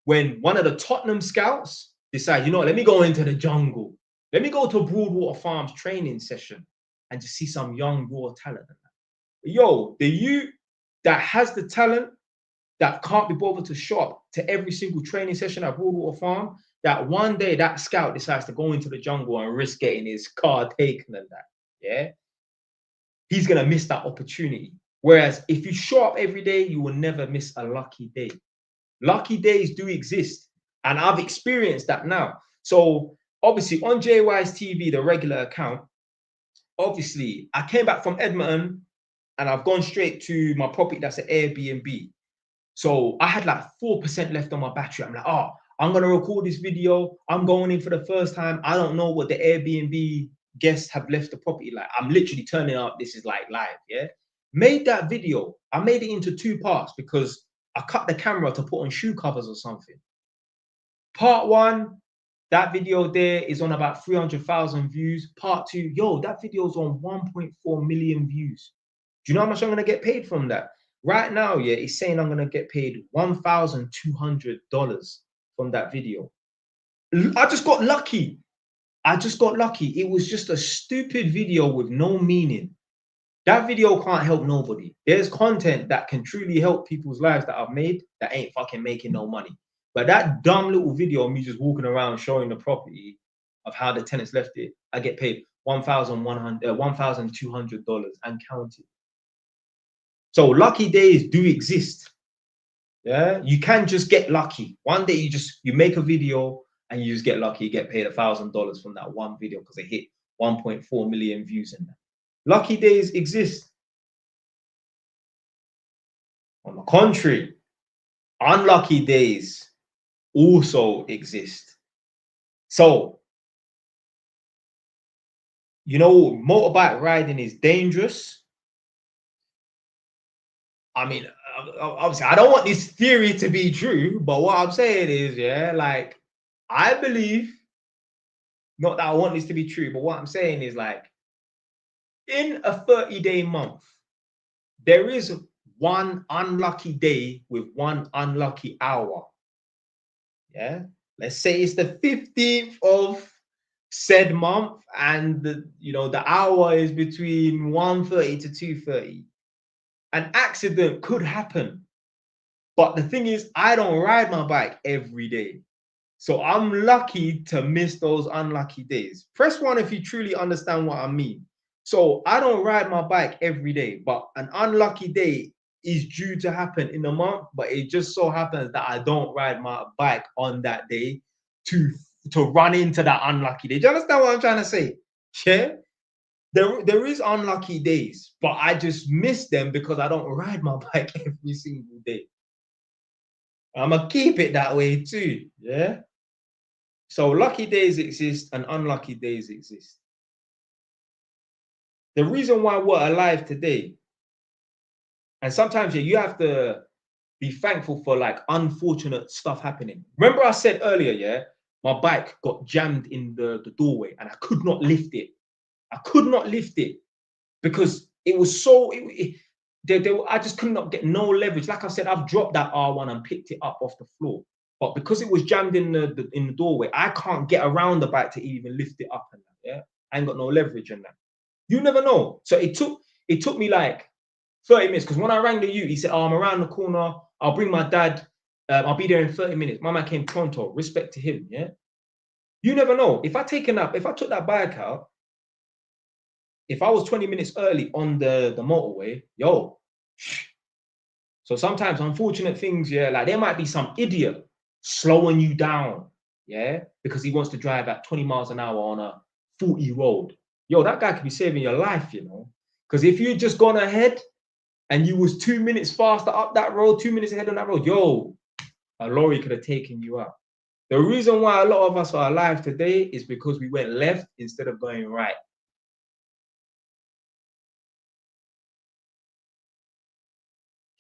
when one of the Tottenham scouts decide, let me go into the jungle. Let me go to Broadwater Farm's training session and just see some young raw talent. Yo, the youth that has the talent that can't be bothered to show up to every single training session at Broadwater Farm, that one day that scout decides to go into the jungle and risk getting his car taken and that, yeah, he's going to miss that opportunity. Whereas if you show up every day, you will never miss a lucky day. Lucky days do exist. And I've experienced that now. So obviously on JY's TV, the regular account, obviously I came back from Edmonton and I've gone straight to my property that's an Airbnb. So I had like 4% left on my battery. I'm like, oh, I'm going to record this video. I'm going in for the first time. I don't know what the Airbnb guests have left the property like. I'm literally turning up. This is like live, yeah? Made that video. I made it into 2 parts because I cut the camera to put on shoe covers or something. Part 1, that video there is on about 300,000 views. Part 2, yo, that video is on 1.4 million views. Do you know how much I'm going to get paid from that? Right now, yeah, it's saying I'm going to get paid $1,200 from that video. I just got lucky. It was just a stupid video with no meaning. That video can't help nobody. There's content that can truly help people's lives that I've made that ain't fucking making no money. But that dumb little video of me just walking around showing the property of how the tenants left it, I get paid $1,200 and counting. So lucky days do exist. Yeah, you can just get lucky. One day you make a video and you just get lucky. You get paid $1,000 from that one video because it hit 1.4 million views in that. Lucky days exist. On the contrary, unlucky days also exist. So, motorbike riding is dangerous. I mean, obviously, I don't want this theory to be true, but what I'm saying is, yeah, like, I believe, not that I want this to be true, but what I'm saying is, like, in a 30-day month, there is one unlucky day with one unlucky hour. Yeah, let's say it's the 15th of said month, and the hour is between 1:30 to 2:30. An accident could happen, But the thing is, I don't ride my bike every day. So I'm lucky to miss those unlucky days. Press one if you truly understand what I mean. So I don't ride my bike every day, but an unlucky day is due to happen in a month, but it just so happens that I don't ride my bike on that day to run into that unlucky day. Do you understand what I'm trying to say? Yeah. There is unlucky days, but I just miss them because I don't ride my bike every single day. I'ma keep it that way too. Yeah. So lucky days exist and unlucky days exist. The reason why we're alive today, and sometimes you have to be thankful for like unfortunate stuff happening. Remember I said earlier, yeah, my bike got jammed in the doorway and I could not lift it. I could not lift it because it was so, I just could not get no leverage. Like I said, I've dropped that R1 and picked it up off the floor. But because it was jammed in the doorway, I can't get around the bike to even lift it up and that, yeah. I ain't got no leverage on that. You never know. So it took me like 30 minutes because when I rang the U, he said, "Oh, I'm around the corner. I'll bring my dad. I'll be there in 30 minutes." My man came pronto. Respect to him. Yeah. You never know. If I took that bike out, if I was 20 minutes early on the motorway, yo. So sometimes unfortunate things, yeah, like there might be some idiot slowing you down, yeah, because he wants to drive at 20 miles an hour on a 40 road. Yo, that guy could be saving your life, you know. Because if you'd just gone ahead and you was 2 minutes faster up that road, 2 minutes ahead on that road, yo, a lorry could have taken you out. The reason why a lot of us are alive today is because we went left instead of going right.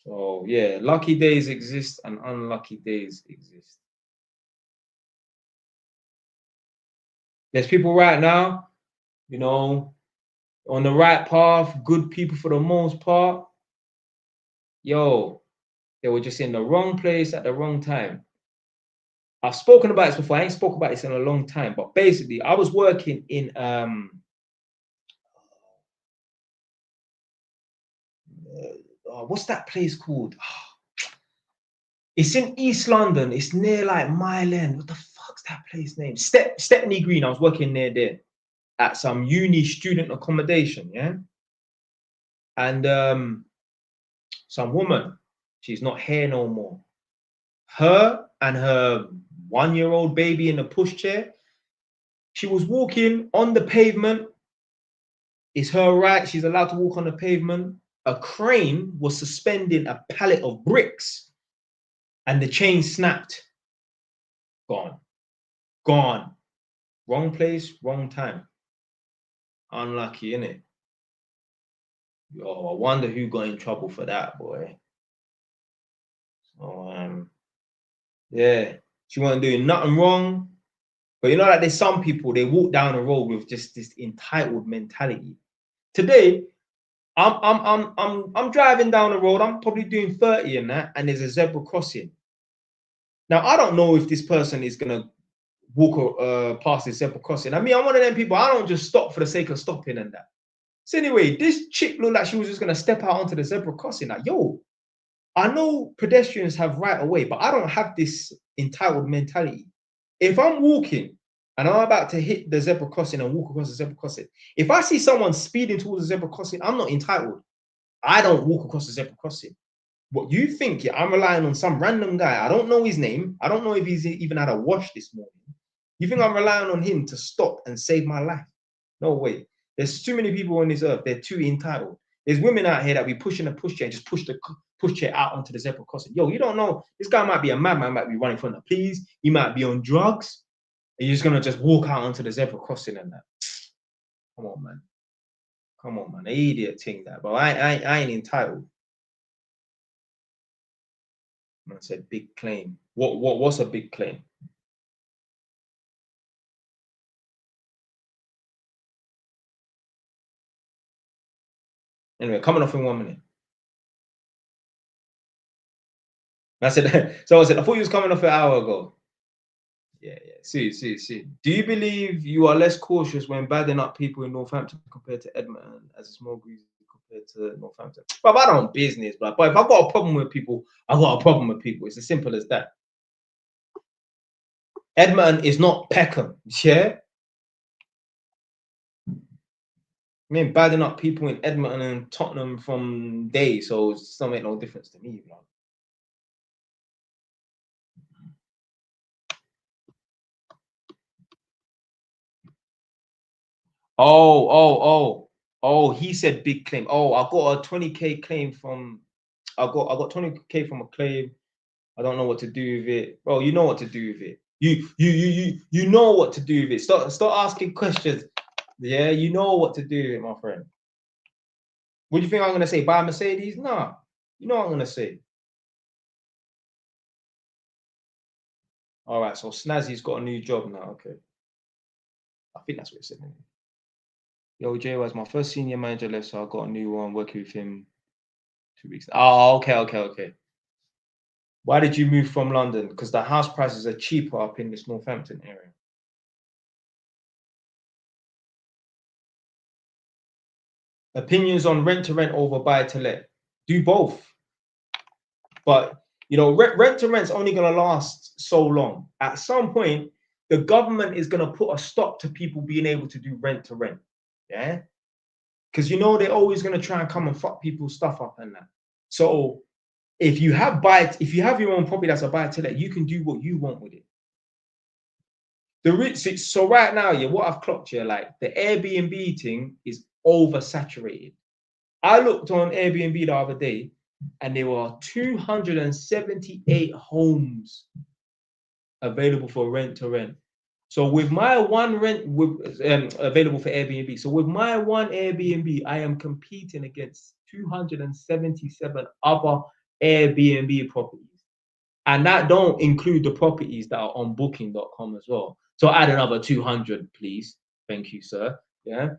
So yeah, lucky days exist and unlucky days exist. There's people right now, you know, on the right path, good people for the most part. Yo, they were just in the wrong place at the wrong time. I've spoken about this before. I ain't spoken about this in a long time, but basically, I was working in what's that place called? It's in East London. It's near like Mile End. What the fuck's that place name? Stepney Green. I was working near there at some uni student accommodation, yeah. And some woman, she's not here no more. Her and her 1-year-old baby in a pushchair. She was walking on the pavement. It's her right. She's allowed to walk on the pavement. A crane was suspending a pallet of bricks and the chain snapped. Gone. Gone. Wrong place, wrong time. Unlucky, innit? Yo, I wonder who got in trouble for that, boy. So, yeah, she wasn't doing nothing wrong. But you know, like there's some people, they walk down the road with just this entitled mentality. Today, I'm driving down the road. I'm probably doing 30 in that, and there's a zebra crossing. Now I don't know if this person is gonna walk past this zebra crossing. I mean, I'm one of them people. I don't just stop for the sake of stopping and that. So anyway, this chick looked like she was just gonna step out onto the zebra crossing. Like, yo, I know pedestrians have right of way, but I don't have this entitled mentality. If I'm walking and I'm about to hit the zebra crossing and walk across the zebra crossing, if I see someone speeding towards the zebra crossing, I'm not entitled. I don't walk across the zebra crossing. What you think, yeah, I'm relying on some random guy. I don't know his name. I don't know if he's even had a wash this morning. You think I'm relying on him to stop and save my life? No way. There's too many people on this earth. They're too entitled. There's women out here that be pushing a pushchair and just push the pushchair out onto the zebra crossing. Yo, you don't know. This guy might be a madman, might be running from the police. He might be on drugs. And you're just gonna just walk out onto the zebra crossing and that. Come on, man. Come on, man. Idiot thing that. But I ain't entitled. Man said big claim. What's a big claim? Anyway, coming off in 1 minute. I said, so I said, I thought you was coming off an hour ago. Yeah, yeah. See. Do you believe you are less cautious when badding up people in Northampton compared to Edmonton as a small breeze? compared to Northampton. But I don't business, but if I've got a problem with people, I've got a problem with people. It's as simple as that. Edmonton is not Peckham, yeah? I mean, badding up people in Edmonton and Tottenham from day, so it still make no difference to me, man. Oh, he said big claim. Oh, I got a 20K claim from I got 20K from a claim. I don't know what to do with it. Bro, you know what to do with it. You know what to do with it. Start asking questions. Yeah, you know what to do with it, my friend. What do you think I'm gonna say? Buy a Mercedes? Nah. You know what I'm gonna say. All right, so Snazzy's got a new job now. Okay. I think that's what it said. Yo, Jay was my first senior manager left, so I got a new one working with him 2 weeks. Oh, okay. Why did you move from London? Because the house prices are cheaper up in this Northampton area. Opinions on rent to rent over buy to let. Do both. But you know, rent to rent's only going to last so long. At some point, the government is going to put a stop to people being able to do rent to rent. Yeah. Because you know they're always going to try and come and fuck people's stuff up and that. So if you have your own property that's a buy to let, you can do what you want with it. So right now, yeah, what I've clocked here, like the Airbnb thing is oversaturated. I looked on Airbnb the other day, and there were 278 homes available for rent to rent. So with my one available for Airbnb. So with my one Airbnb, I am competing against 277 other Airbnb properties. And that don't include the properties that are on booking.com as well. So add another 200, please. Thank you, sir. Yeah.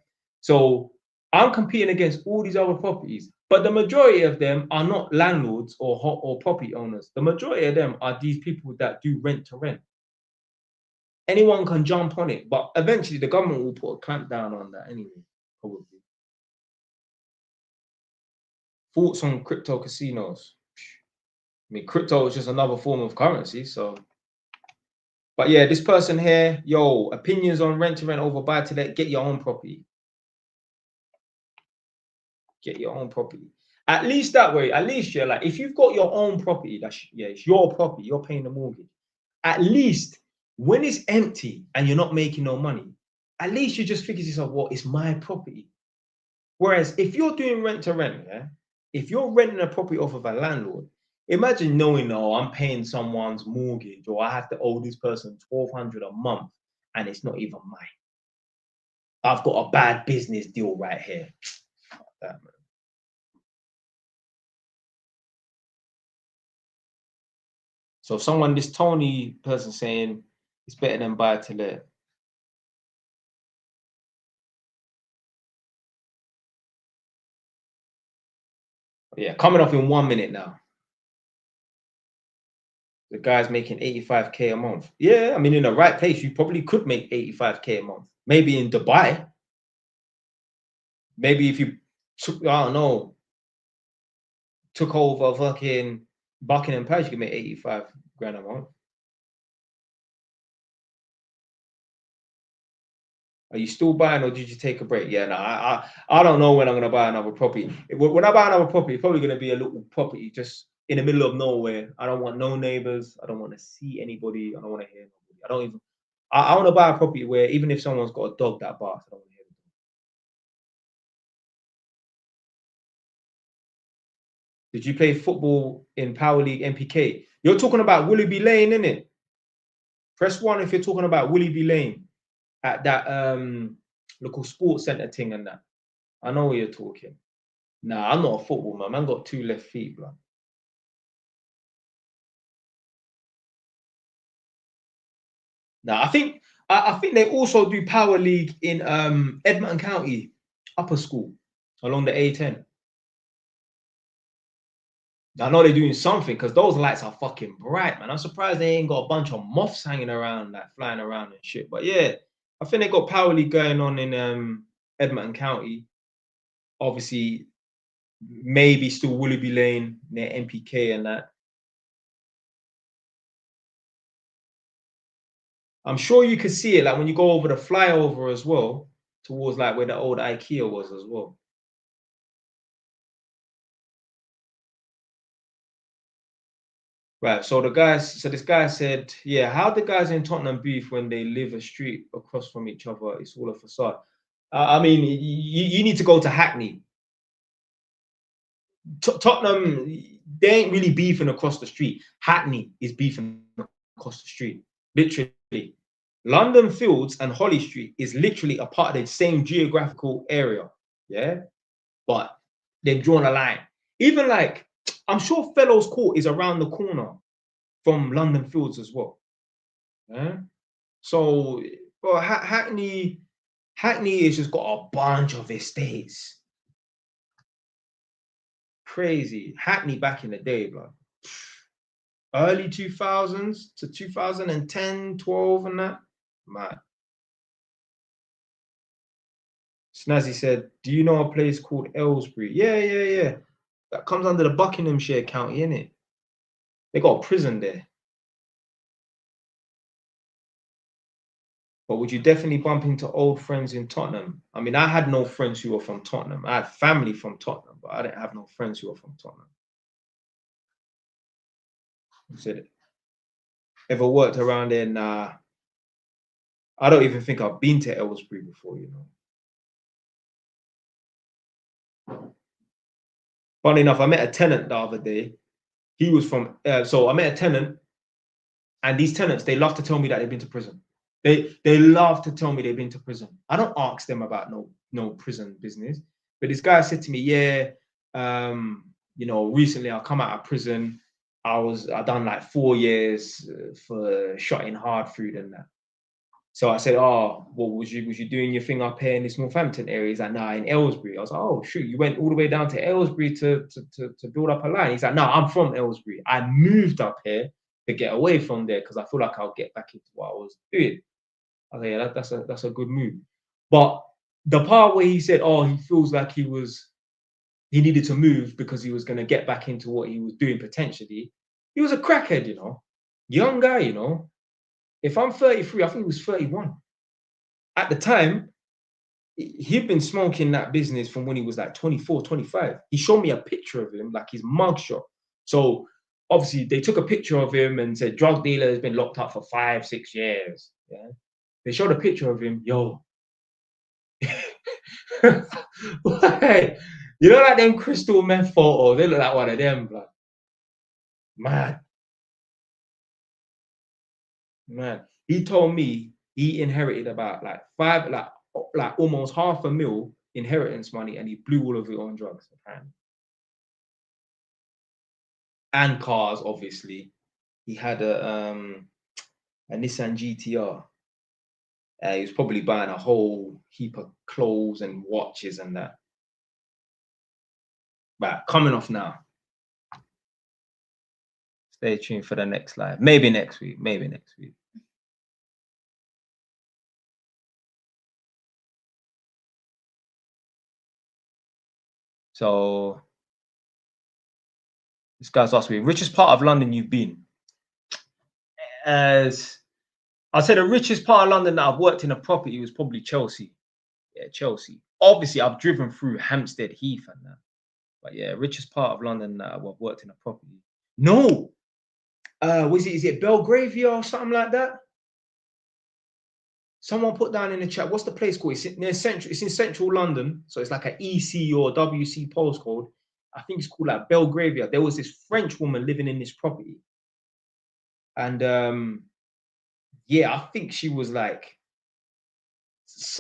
So I'm competing against all these other properties, but the majority of them are not landlords or property owners. The majority of them are these people that do rent to rent. Anyone can jump on it, but eventually the government will put a clamp down on that anyway, probably. Thoughts on crypto casinos? I mean, crypto is just another form of currency, so. But yeah, this person here, yo, opinions on rent to rent over buy to let. Get your own property. Get your own property. At least that way, at least you're like, if you've got your own property, it's your property, you're paying the mortgage. At least when it's empty and you're not making no money, at least you just figure to yourself, well, it's my property. Whereas if you're doing rent to rent, yeah, if you're renting a property off of a landlord, imagine knowing, oh, I'm paying someone's mortgage, or I have to owe this person 1,200 a month, and it's not even mine. I've got a bad business deal right here. Fuck that, man. So someone, this Tony person saying it's better than buy to let. Yeah, coming off in 1 minute now. The guy's making 85K a month. Yeah, I mean, in the right place, you probably could make 85K a month. Maybe in Dubai. Maybe if you took, I don't know, took over fucking Buckingham Palace, you could make 85 grand a month. Are you still buying, or did you take a break? Yeah, no, I don't know when I'm gonna buy another property. When I buy another property, it's probably gonna be a little property just in the middle of nowhere. I don't want no neighbors. I don't want to see anybody. I don't want to hear nobody. I don't even. I want to buy a property where even if someone's got a dog that barks, I don't want to hear them. Did you play football in Power League NPK? You're talking about Willoughby Lane, innit? Press 1 if you're talking about Willoughby Lane at that local sports centre thing and that. I know what you're talking. Nah, I'm not a football man. Man got 2 left feet, bro. Nah, I think they also do Power League in Edmonton County upper school along the A10. I know they're doing something because those lights are fucking bright, man. I'm surprised they ain't got a bunch of moths hanging around, like flying around and shit. But yeah, I think they got Power League going on in Edmonton County. Obviously, maybe still Willoughby Lane near MPK and that. I'm sure you could see it like when you go over the flyover as well, towards like where the old IKEA was as well. Right. So this guy said, yeah, how the guys in Tottenham beef when they live a street across from each other? It's all a facade. I mean, you need to go to Hackney. Tottenham, they ain't really beefing across the street. Hackney is beefing across the street, literally. London Fields and Holly Street is literally a part of the same geographical area, yeah? But they've drawn a line. Even like, I'm sure Fellows Court is around the corner from London Fields as well. Yeah? So, well, Hackney has just got a bunch of estates. Crazy. Hackney back in the day, bro. Early 2000s to 2010, 12 and that. Man. Snazzy said, do you know a place called Aylesbury? Yeah. That comes under the Buckinghamshire County, innit? They got a prison there. But would you definitely bump into old friends in Tottenham? I mean, I had no friends who were from Tottenham. I had family from Tottenham, but I didn't have no friends who were from Tottenham. I said, ever worked around there? Nah. I don't even think I've been to Aylesbury before, you know. Funny enough, I met a tenant the other day. He was from, so I met a tenant, and these tenants, they love to tell me that they've been to prison. They love to tell me they've been to prison. I don't ask them about no prison business. But this guy said to me, yeah, you know, recently I come out of prison. I done like 4 years for shotting hard food and that. So I said, oh, well, was you doing your thing up here in this Northampton area? He's like, nah, in Aylesbury. I was like, oh, shoot, you went all the way down to Aylesbury to build up a line. He's like, no, I'm from Aylesbury. I moved up here to get away from there because I feel like I'll get back into what I was doing. I was like, yeah, that's a good move. But the part where he said, oh, he feels like he needed to move because he was going to get back into what he was doing potentially. He was a crackhead, you know, young guy, you know. If I'm 33, I think he was 31. At the time, he'd been smoking that business from when he was like 24, 25. He showed me a picture of him, like his mugshot. So obviously they took a picture of him and said, drug dealer has been locked up for 5, 6 years. Yeah. They showed a picture of him, yo. Like, you know, like them crystal meth photos, they look like one of them, blood. Man. He told me he inherited about like almost $500,000 inheritance money, and he blew all of it on drugs, apparently. And cars, obviously. He had a Nissan GTR. He was probably buying a whole heap of clothes and watches and that. But coming off now. Stay tuned for the next live. Maybe next week. Maybe next week. So this guy's asked me, richest part of London you've been? As I'd say the richest part of London that I've worked in a property was probably Chelsea. Yeah, Chelsea. Obviously, I've driven through Hampstead Heath and that. But yeah, richest part of London that I've worked in a property. No. Is it Belgravia or something like that? Someone put down in the chat, what's the place called? It's in central London. So it's like an EC or WC postcode. I think it's called like Belgravia. There was this French woman living in this property. And yeah, I think she was like,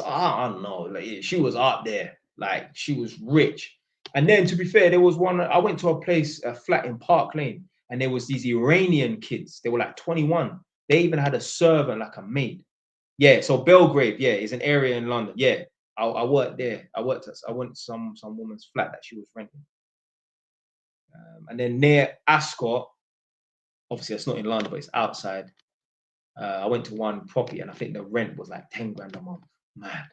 I don't know, like she was up there, like she was rich. And then to be fair, there was one, I went to a flat in Park Lane, and there was these Iranian kids. They were like 21. They even had a servant, like a maid. Yeah, so Belgrave, yeah, is an area in London. Yeah, I worked there. I went to some woman's flat that she was renting. And then near Ascot, obviously it's not in London, but it's outside. I went to one property, and I think the rent was like 10 grand a month. Mad.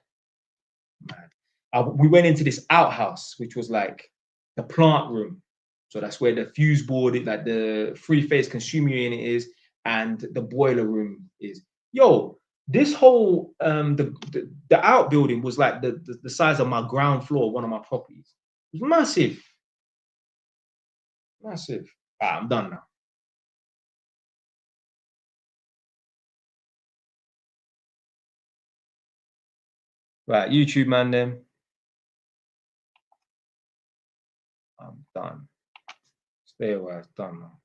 We went into this outhouse, which was like the plant room. So that's where the fuse board, like the three-phase consumer unit is, and the boiler room is. Yo, this whole the outbuilding was like the size of my ground floor of one of my properties. It was massive. Massive. I'm done now. Right, YouTube man, then I'm done. Stay away, done now.